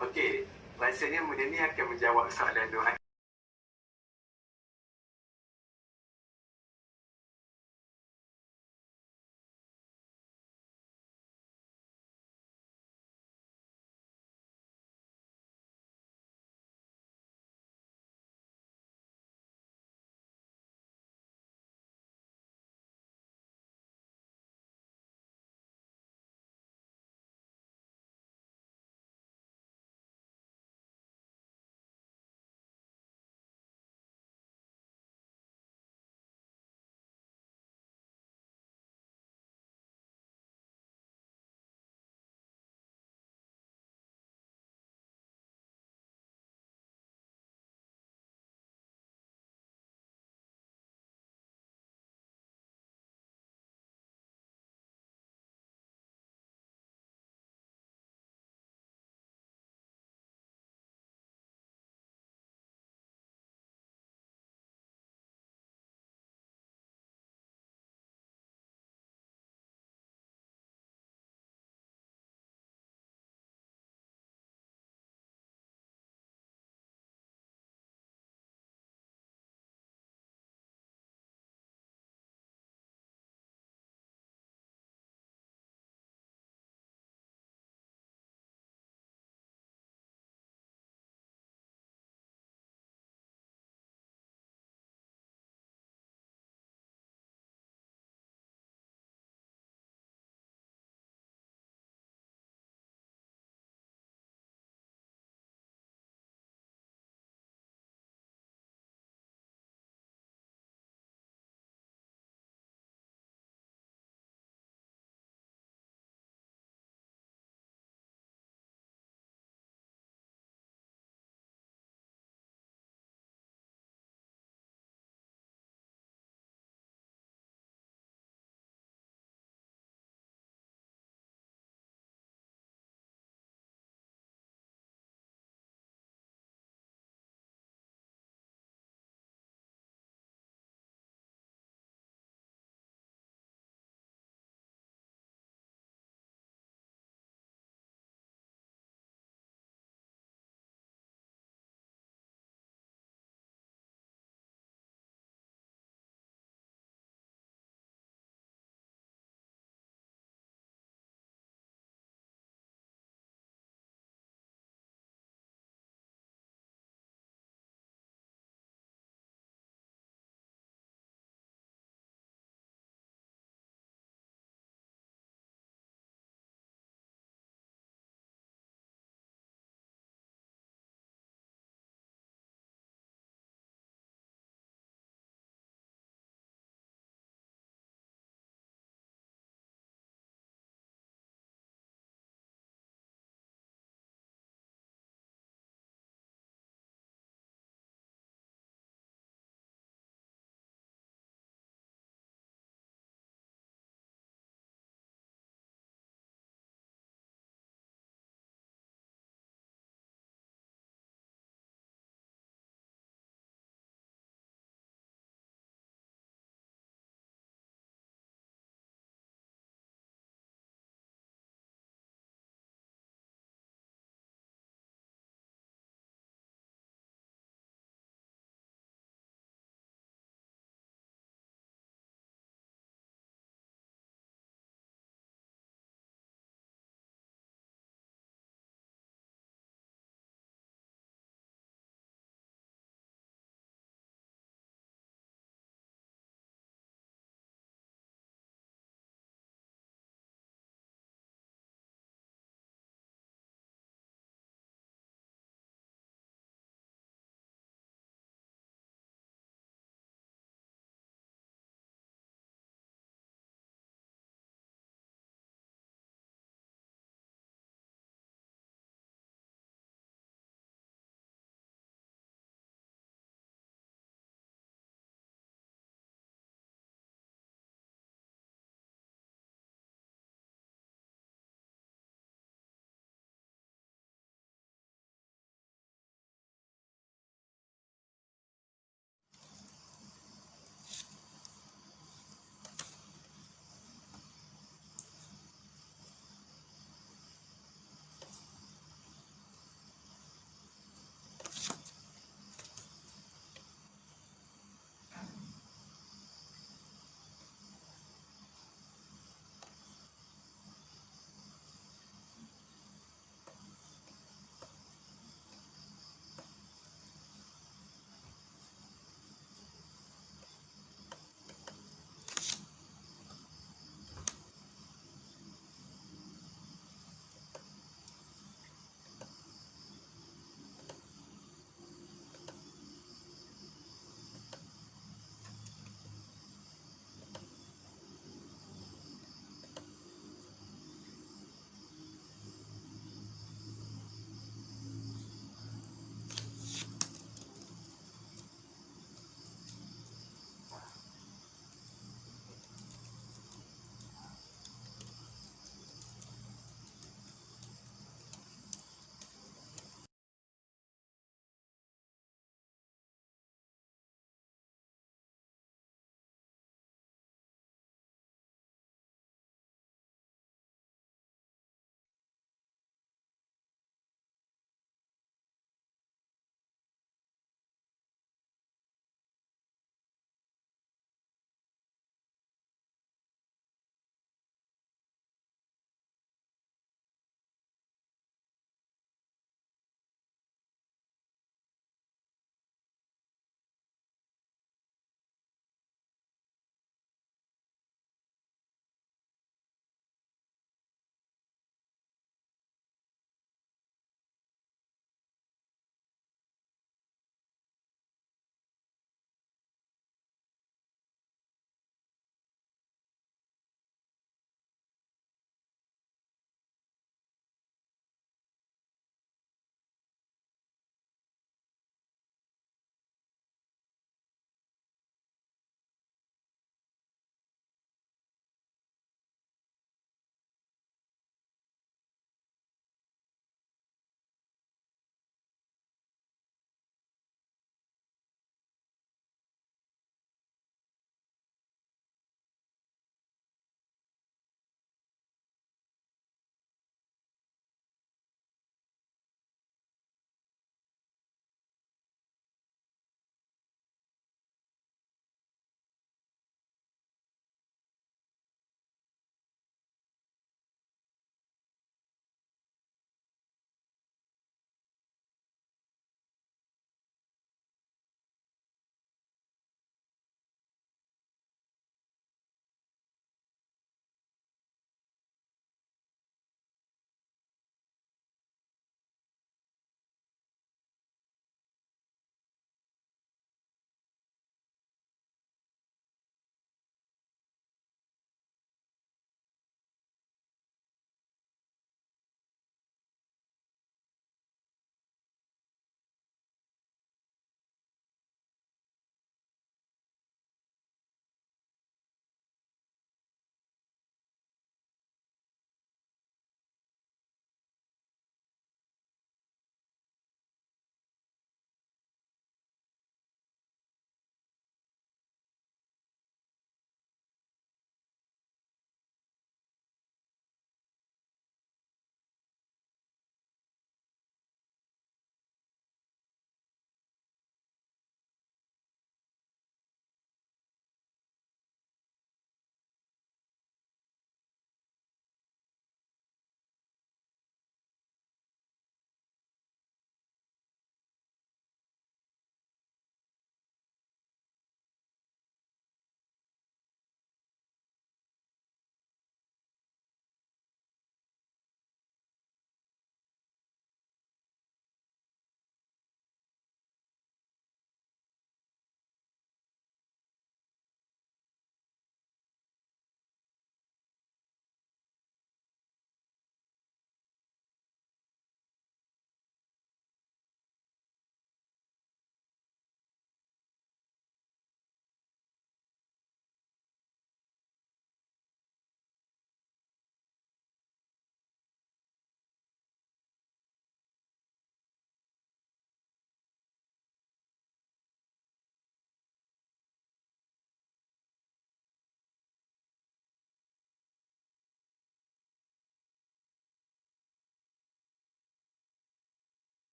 Speaker 2: Okey, rasanya muda ni akan menjawab soalan Nur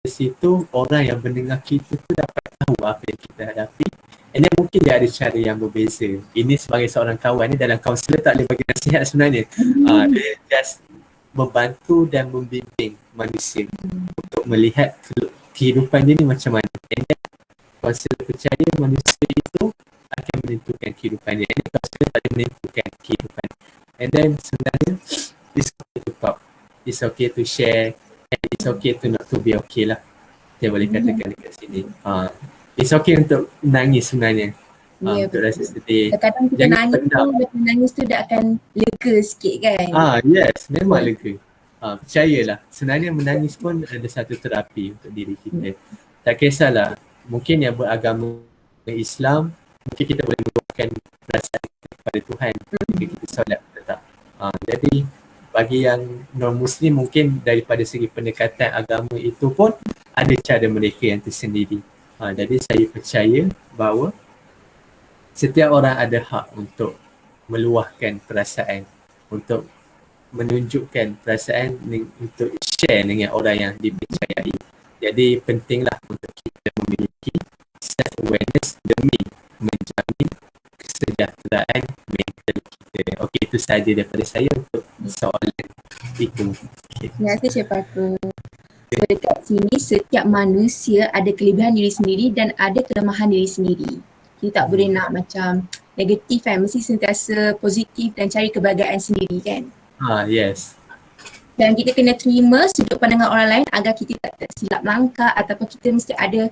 Speaker 4: situ orang yang mendengar kita tu dapat tahu apa yang kita hadapi. And then mungkin dia ada cara yang berbeza. Ini sebagai seorang kawan ni, dalam kaunselor tak boleh bagi nasihat sebenarnya. Dia just membantu dan membimbing manusia untuk melihat kehidupan dia ni macam mana. And then kaunselor percaya manusia itu akan menentukan kehidupan dia. And then kaunselor tak boleh menentukan kehidupan. And then sebenarnya it's okay to talk, it's okay to share, and it's okay to not to be okay lah. Saya boleh katakan dekat sini. It's okay untuk menangis sebenarnya.
Speaker 1: Ya,
Speaker 4: Untuk rasa sedih.
Speaker 1: Kadang-kadang kita
Speaker 4: Jangan
Speaker 1: nangis
Speaker 4: pendam.
Speaker 1: tu, lepas nangis tu dia akan lega sikit kan.
Speaker 4: Yes, memang lega. Percayalah, sebenarnya menangis pun ada satu terapi untuk diri kita. Tak kisahlah, mungkin yang beragama Islam, mungkin kita boleh meluahkan perasaan kita kepada Tuhan ketika kita solat tetap. Jadi bagi yang non-Muslim, mungkin daripada segi pendekatan agama itu pun ada cara mereka yang tersendiri. Jadi saya percaya bahawa setiap orang ada hak untuk meluahkan perasaan, untuk menunjukkan perasaan, untuk share dengan orang yang dipercayai. Jadi pentinglah untuk kita memiliki self-awareness demi menjamin kesejahteraan mental kita. Okey, itu sahaja daripada saya untuk soalan itu. Okay.
Speaker 1: Terima kasih Cik Paku. So dekat sini setiap manusia ada kelebihan diri sendiri dan ada kelemahan diri sendiri. Kita tak boleh nak macam negatif kan, mesti sentiasa positif dan cari kebahagiaan sendiri kan.
Speaker 4: Yes.
Speaker 1: Dan kita kena terima sudut pandangan orang lain agar kita tak silap langkah ataupun kita mesti ada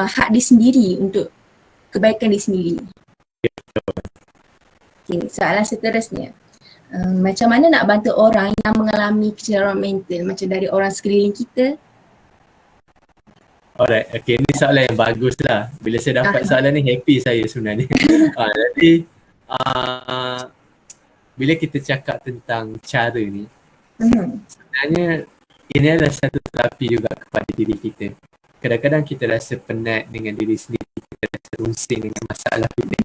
Speaker 1: hak diri sendiri untuk kebaikan diri sendiri. Okay, soalan seterusnya. Macam mana nak bantu orang yang mengalami kecederaan mental macam dari orang sekeliling kita?
Speaker 4: Alright, okay, ni soalan yang bagus lah. Bila saya dapat soalan ni, happy saya sebenarnya. Jadi, bila kita cakap tentang cara ni, sebenarnya ini adalah satu terapi juga kepada diri kita. Kadang-kadang kita rasa penat dengan diri sendiri, kita rasa rusing dengan masalah kita.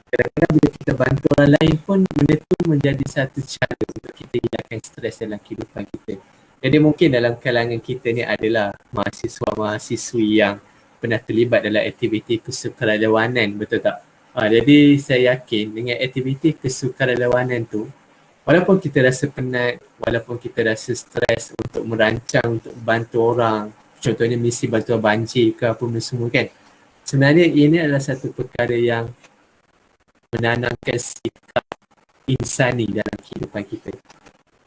Speaker 4: Kadang-kadang bila kita bantu orang lain pun, benda tu menjadi satu cara untuk kita hilangkan stres dalam kehidupan kita. Jadi mungkin dalam kalangan kita ni adalah mahasiswa-mahasiswi yang pernah terlibat dalam aktiviti kesukarelawanan, betul tak? Jadi saya yakin dengan aktiviti kesukarelawanan tu, walaupun kita rasa penat, walaupun kita rasa stres untuk merancang, untuk bantu orang, contohnya misi bantuan banjir ke apa benda semua kan, sebenarnya ini adalah satu perkara yang menanamkan sikap insani dalam kehidupan kita.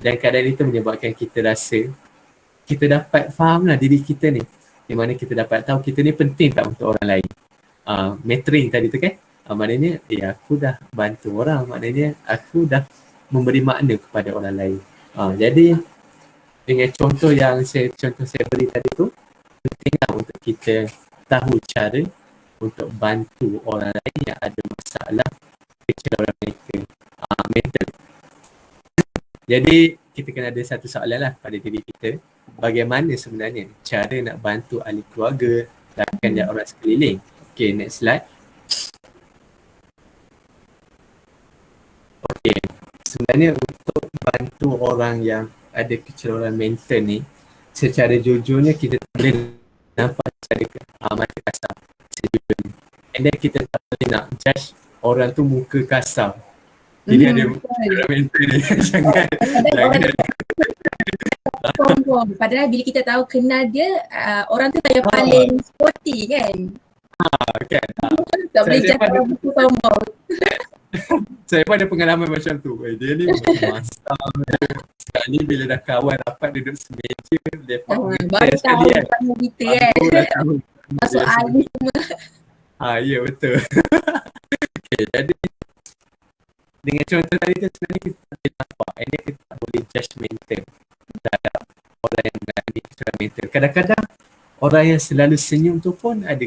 Speaker 4: Dan keadaan itu menyebabkan kita rasa kita dapat fahamlah diri kita ni, di mana kita dapat tahu kita ni penting tak untuk orang lain. Mattering tadi tu kan, maknanya aku dah bantu orang, maknanya aku dah memberi makna kepada orang lain. Jadi dengan contoh saya beri tadi tu, pentinglah untuk kita tahu cara untuk bantu orang lain yang ada masalah kecederaan mental. Jadi kita kena ada satu soalan lah pada diri kita, bagaimana sebenarnya cara nak bantu ahli keluarga dan orang sekeliling. Okay, next slide. Okay, sebenarnya untuk bantu orang yang ada kecederaan mental ni, secara jujurnya kita tak boleh nampak secara mata kasar sejujurnya. And then kita tak boleh nak judge orang tu muka kasar. Jadi ada kecederaan mental ni. Jangan.
Speaker 1: Padahal bila kita tahu kenal dia, orang tu yang paling sporty kan.
Speaker 4: Kan.
Speaker 1: Tak boleh jatuh buku sombong.
Speaker 4: Saya pun ada pengalaman macam tu. Dia ni masak. Sekali bila dah kawan rapat duduk semeja, lepas
Speaker 1: baru tahu sama kita kan. Masuk alis semua.
Speaker 4: Ya betul. Okay, jadi dengan contoh tadi tu sebenarnya kita tak boleh nampak. Ini kita tak boleh judgemental terhadap orang yang mengalami kecederaan mental. Kadang-kadang orang yang selalu senyum tu pun ada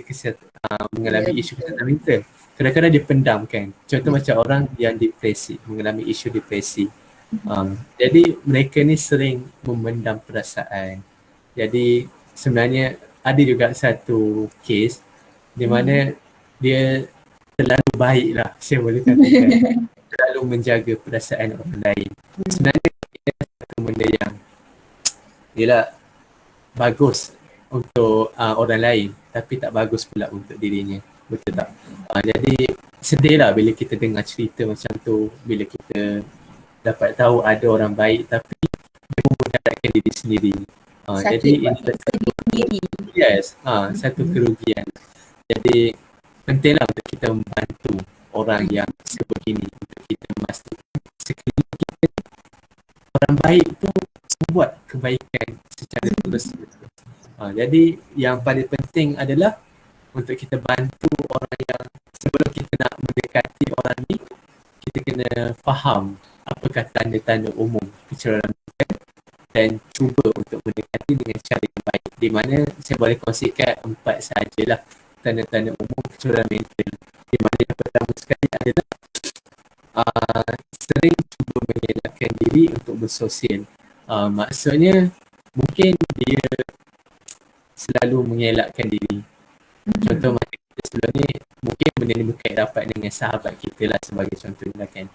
Speaker 4: mengalami isu kecederaan mental. Kadang-kadang dia pendamkan. Contoh macam orang yang depresi, mengalami isu depresi. Jadi mereka ni sering memendam perasaan. Jadi sebenarnya ada juga satu kes di mana dia terlalu baik lah, saya boleh katakan. Terlalu menjaga perasaan orang lain. Sebenarnya ia satu benda yang ialah bagus untuk orang lain tapi tak bagus pula untuk dirinya. Betul tak? Jadi sedih lah bila kita dengar cerita macam tu, bila kita dapat tahu ada orang baik tapi dia memudaratkan diri sendiri. Jadi ini satu kerugian. Jadi pentinglah untuk kita membantu orang yang sebegini, untuk kita memastikan sekeliling kita orang baik tu membuat kebaikan secara terus-menerus. Jadi yang paling penting adalah untuk kita bantu orang yang, sebelum kita nak mendekati orang ni, kita kena faham apakah tanda-tanda umum kecerdasan dan cuba untuk mendekati dengan cara yang baik. Di mana saya boleh kongsikan 4 sahajalah tanda-tanda umum kecerdasan mental. Di mana yang pertama sekali adalah sering cuba mengelakkan diri untuk bersosial. Maksudnya mungkin dia selalu mengelakkan diri. Contoh macam kita sebelum ni, mungkin benda ni berkait rapat dengan sahabat kita lah sebagai contohnya kan.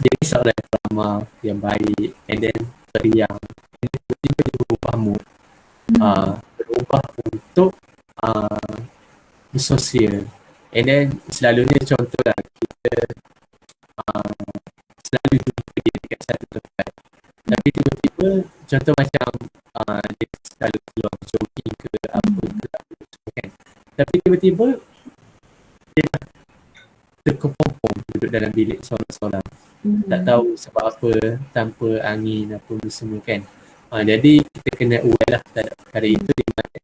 Speaker 4: Dia ni seorang yang ramah, yang baik, and then periang, and then tiba-tiba dia berubah mood, berubah untuk bersosial. And then selalunya contohlah kita selalu jumpa dia dekat satu tempat, tapi tiba-tiba contoh macam dia selalu keluar jogging ke apa kan, tapi tiba-tiba dia dah terkepung duduk dalam bilik seorang-seorang, tak tahu sebab apa, tanpa angin apa semua kan. Jadi kita kena aware lah terhadap perkara itu, di mana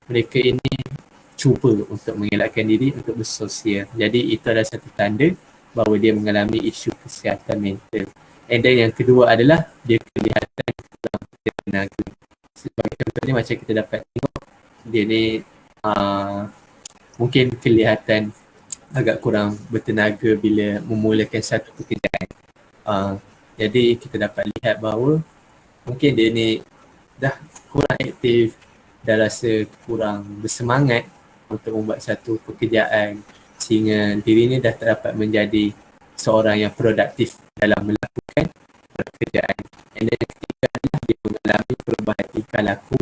Speaker 4: mereka ini cuba untuk mengelakkan diri untuk bersosial. Jadi itu adalah satu tanda bahawa dia mengalami isu kesihatan mental. And then yang kedua adalah dia kelihatan kurang tenaga. Sebagai contohnya macam kita dapat tengok, dia ni mungkin kelihatan agak kurang bertenaga bila memulakan satu pekerjaan. Jadi kita dapat lihat bahawa mungkin dia ni dah kurang aktif, dah rasa kurang bersemangat untuk membuat satu pekerjaan, sehingga dirinya dah tak dapat menjadi seorang yang produktif dalam melakukan pekerjaan. And then ketiga adalah dia mengalami perubahan tingkah laku,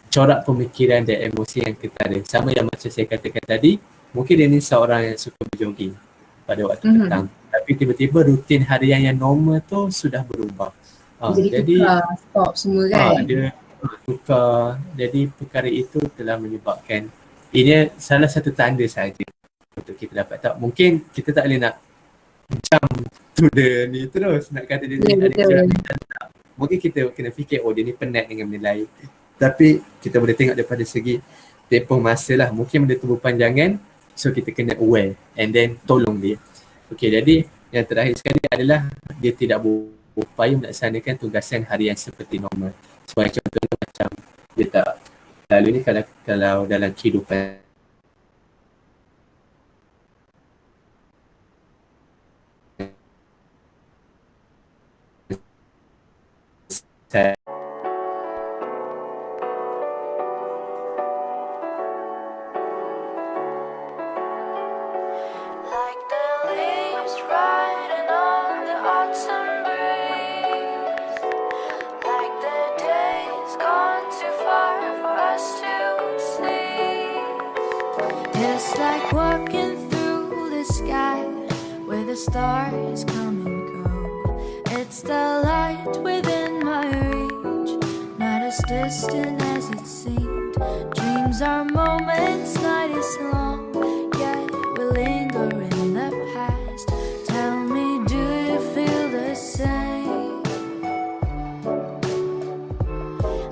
Speaker 4: corak pemikiran dan emosi yang ketara. Sama yang macam saya katakan tadi, mungkin dia ni seorang yang suka berjogging pada waktu petang, tapi tiba-tiba rutin harian yang normal tu sudah berubah. Jadi
Speaker 1: stop semua kan.
Speaker 4: Dia tukar. Jadi perkara itu telah menyebabkan, ini salah satu tanda saja untuk kita dapat tahu. Mungkin kita tak boleh nak jump to the ni terus nak kata dia ni ada kecerdasan tak. Mungkin kita kena fikir, oh dia ni penat dengan benda lain. Tapi kita boleh tengok daripada segi tempoh masa lah. Mungkin benda tu berpanjangan, so kita kena aware and then tolong dia. Okey, jadi yang terakhir sekali adalah dia tidak berupaya melaksanakan tugasan harian seperti normal. Sebagai contohnya macam dia tak, lalu ni kalau dalam kehidupan saya
Speaker 5: Like the leaves riding on the autumn breeze, like the days gone too far for us to see. It's like walking through the sky where the stars come and go. It's the light within my reach, not as distant as it seemed. Dreams are moments, night is long, yet we linger in the past. Tell me, do you feel the same?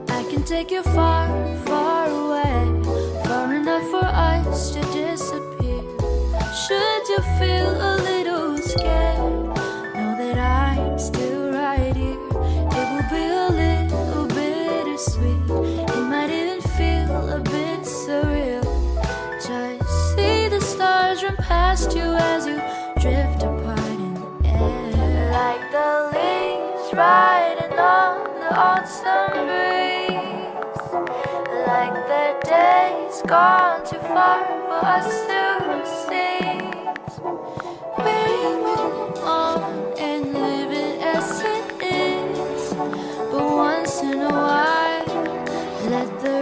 Speaker 5: I can take you far, far away, far enough for us to disappear. Should you feel a little scared, know that I'm still right here. It will be a little bittersweet, it might even feel a bit surreal. Just see the stars run past you as you drift apart in the air. Like the leaves riding on the autumn breeze, like the days gone too far for us to see. We move on and live it as it is, but once in a while, let the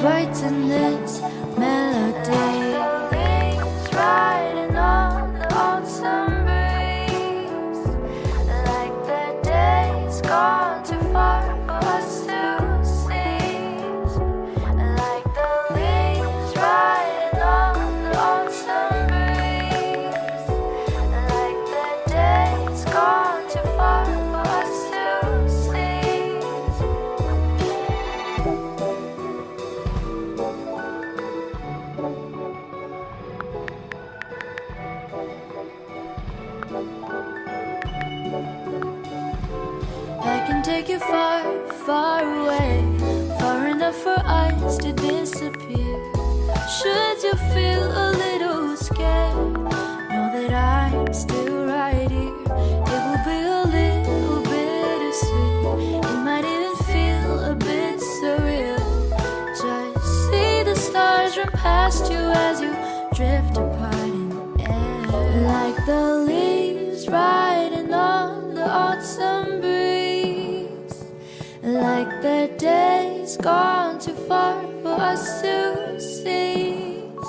Speaker 5: brighten this melody. Leaves riding on the autumn breeze, like the days gone too far for us to seize. Like the leaves riding on the autumn breeze, like the days gone too far for us to seize. I can take you far, far away, far enough for us to disappear. Should you feel a little scared, know that I'm still right here. It will be a little bittersweet, it might even feel a bit surreal. Just see the stars run past you as you drift apart in the air. Like the leaves riding on the autumn breeze, like the days gone too far for us to seize.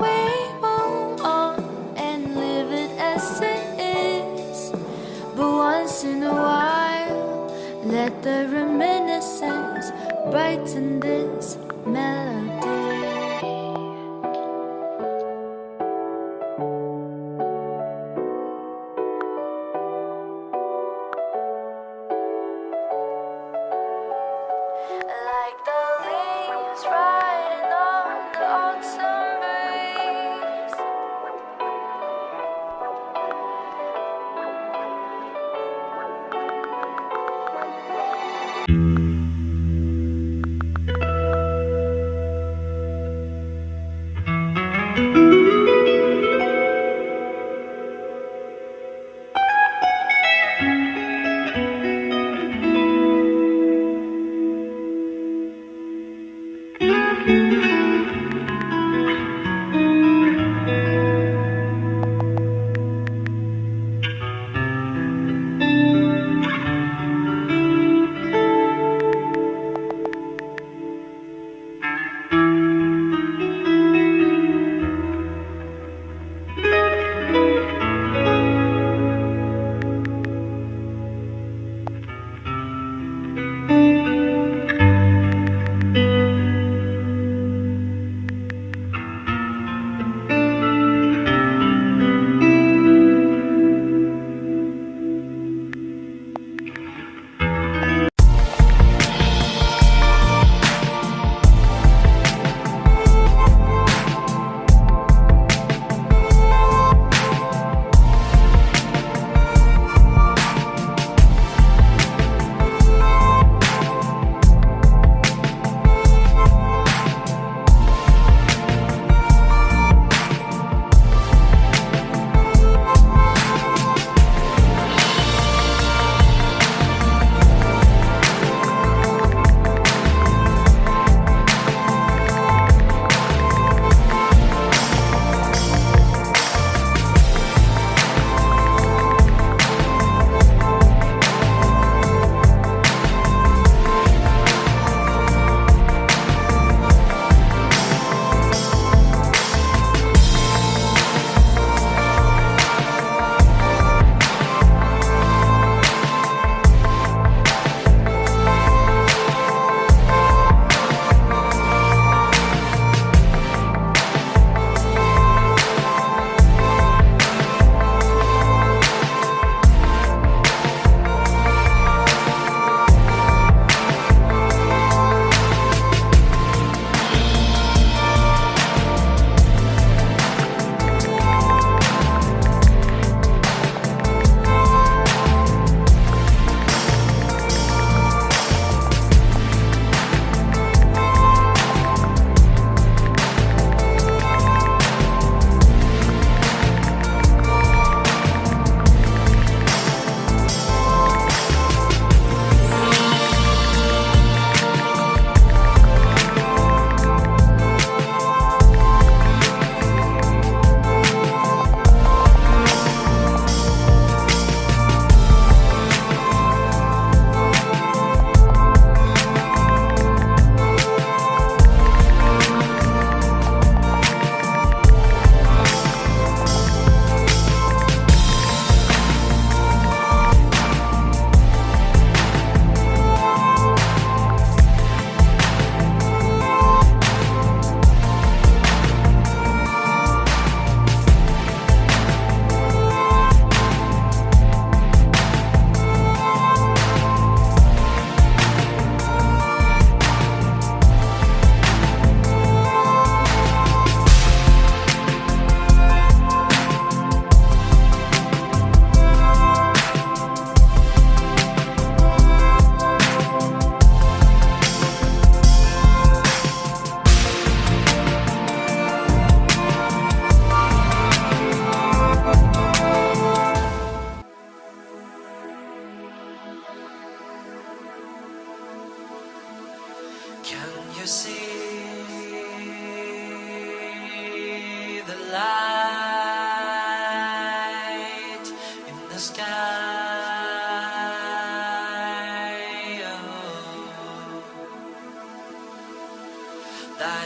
Speaker 5: We move on and live it as it is, but once in a while, let the reminiscence brighten this melody. Like the leaves riding on the autumn breeze.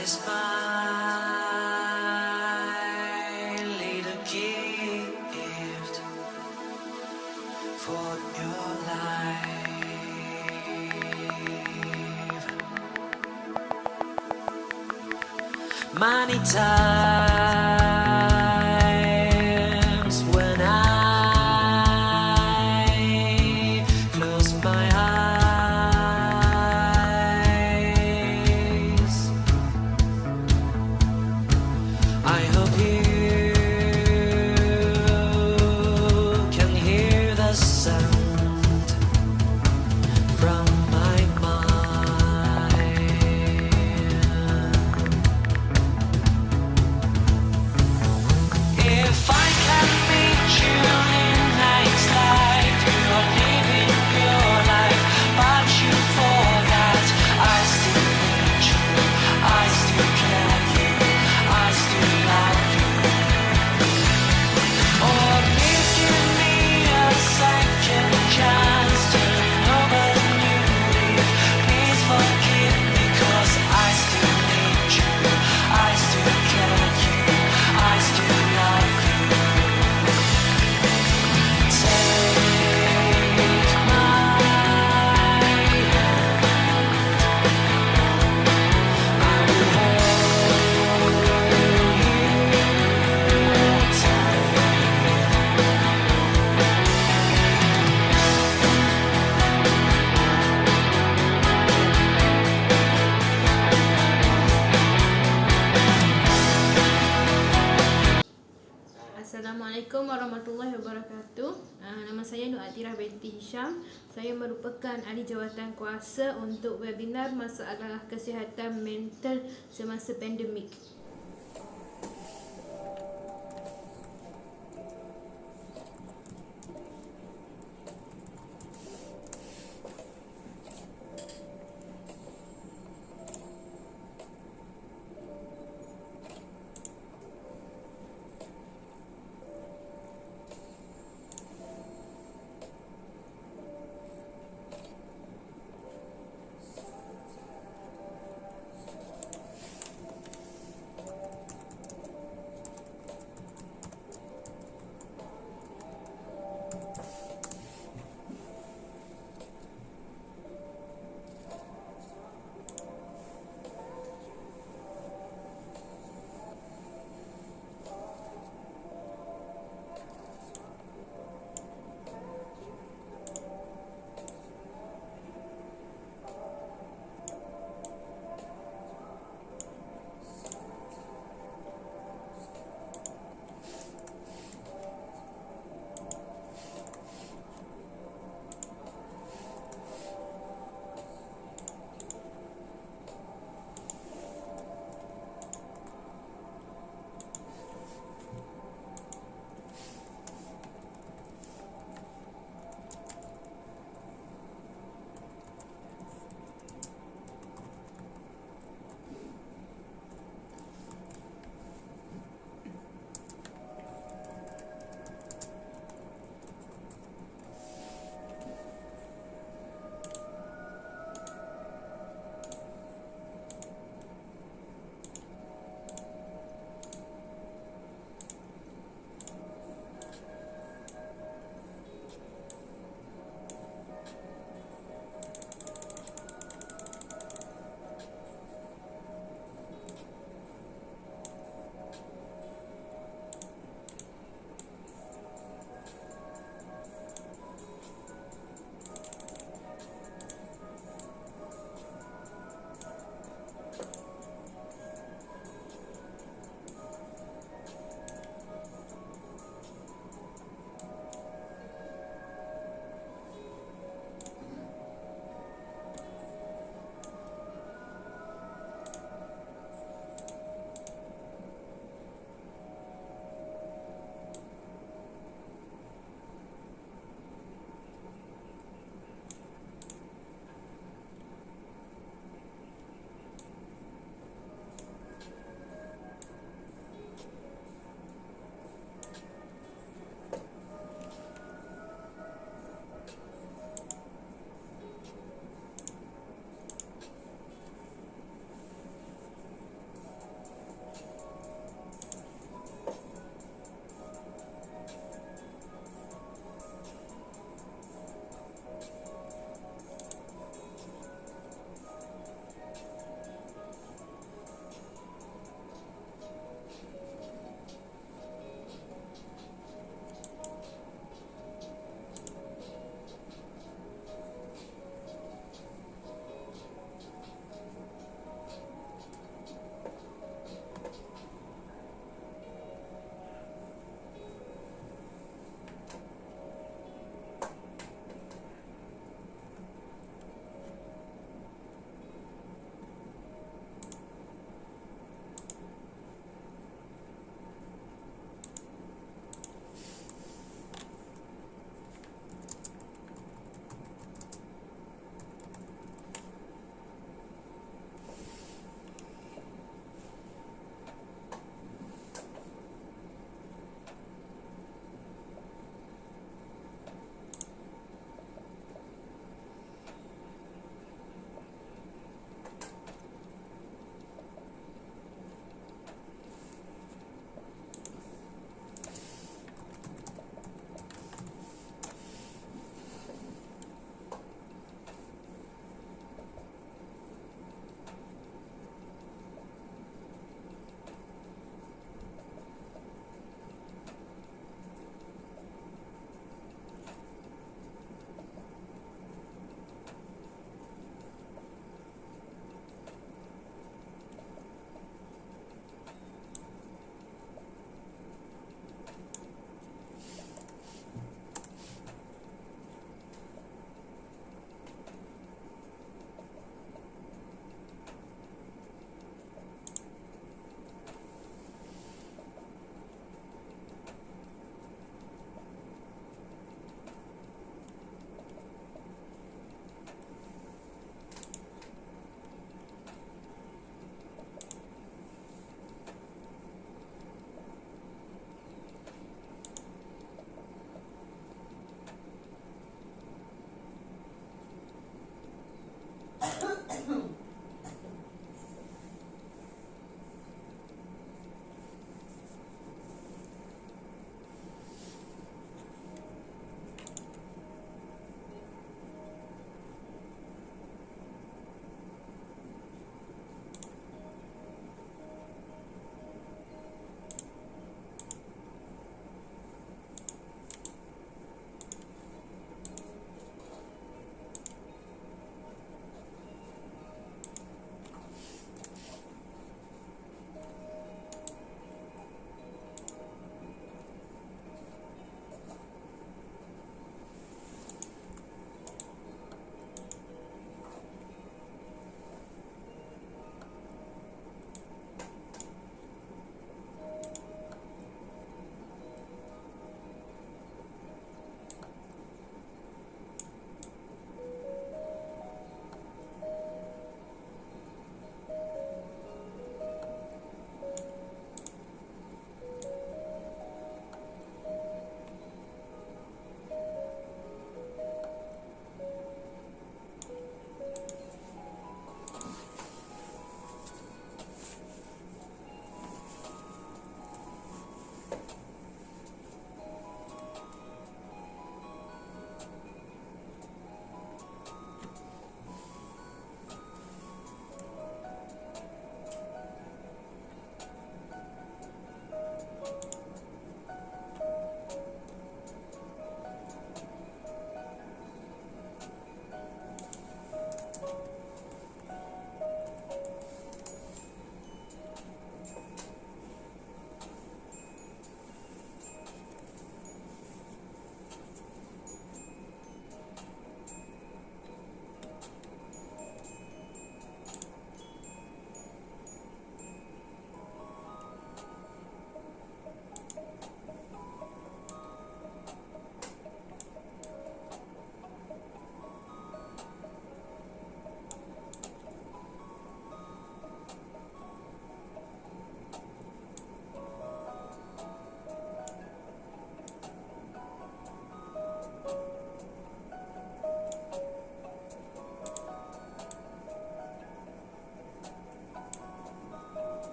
Speaker 6: is my little gift for your life. Many times when I close my eyes, I hope you can hear the sound from my mind. If I can meet you in next life, you are living your life, but you forgot I still need you, I still care you, I still love you. Oh, please give me a second chance to know when you leave. Please forgive me, 'cause I still need you, I still care you, I still love you. Take my hand, I will hold you tight.
Speaker 7: Assalamualaikum warahmatullahi wabarakatuh. Nama saya Nur Atirah binti Hisham. Saya merupakan ahli jawatan kuasa untuk webinar masalah kesihatan mental semasa pandemik.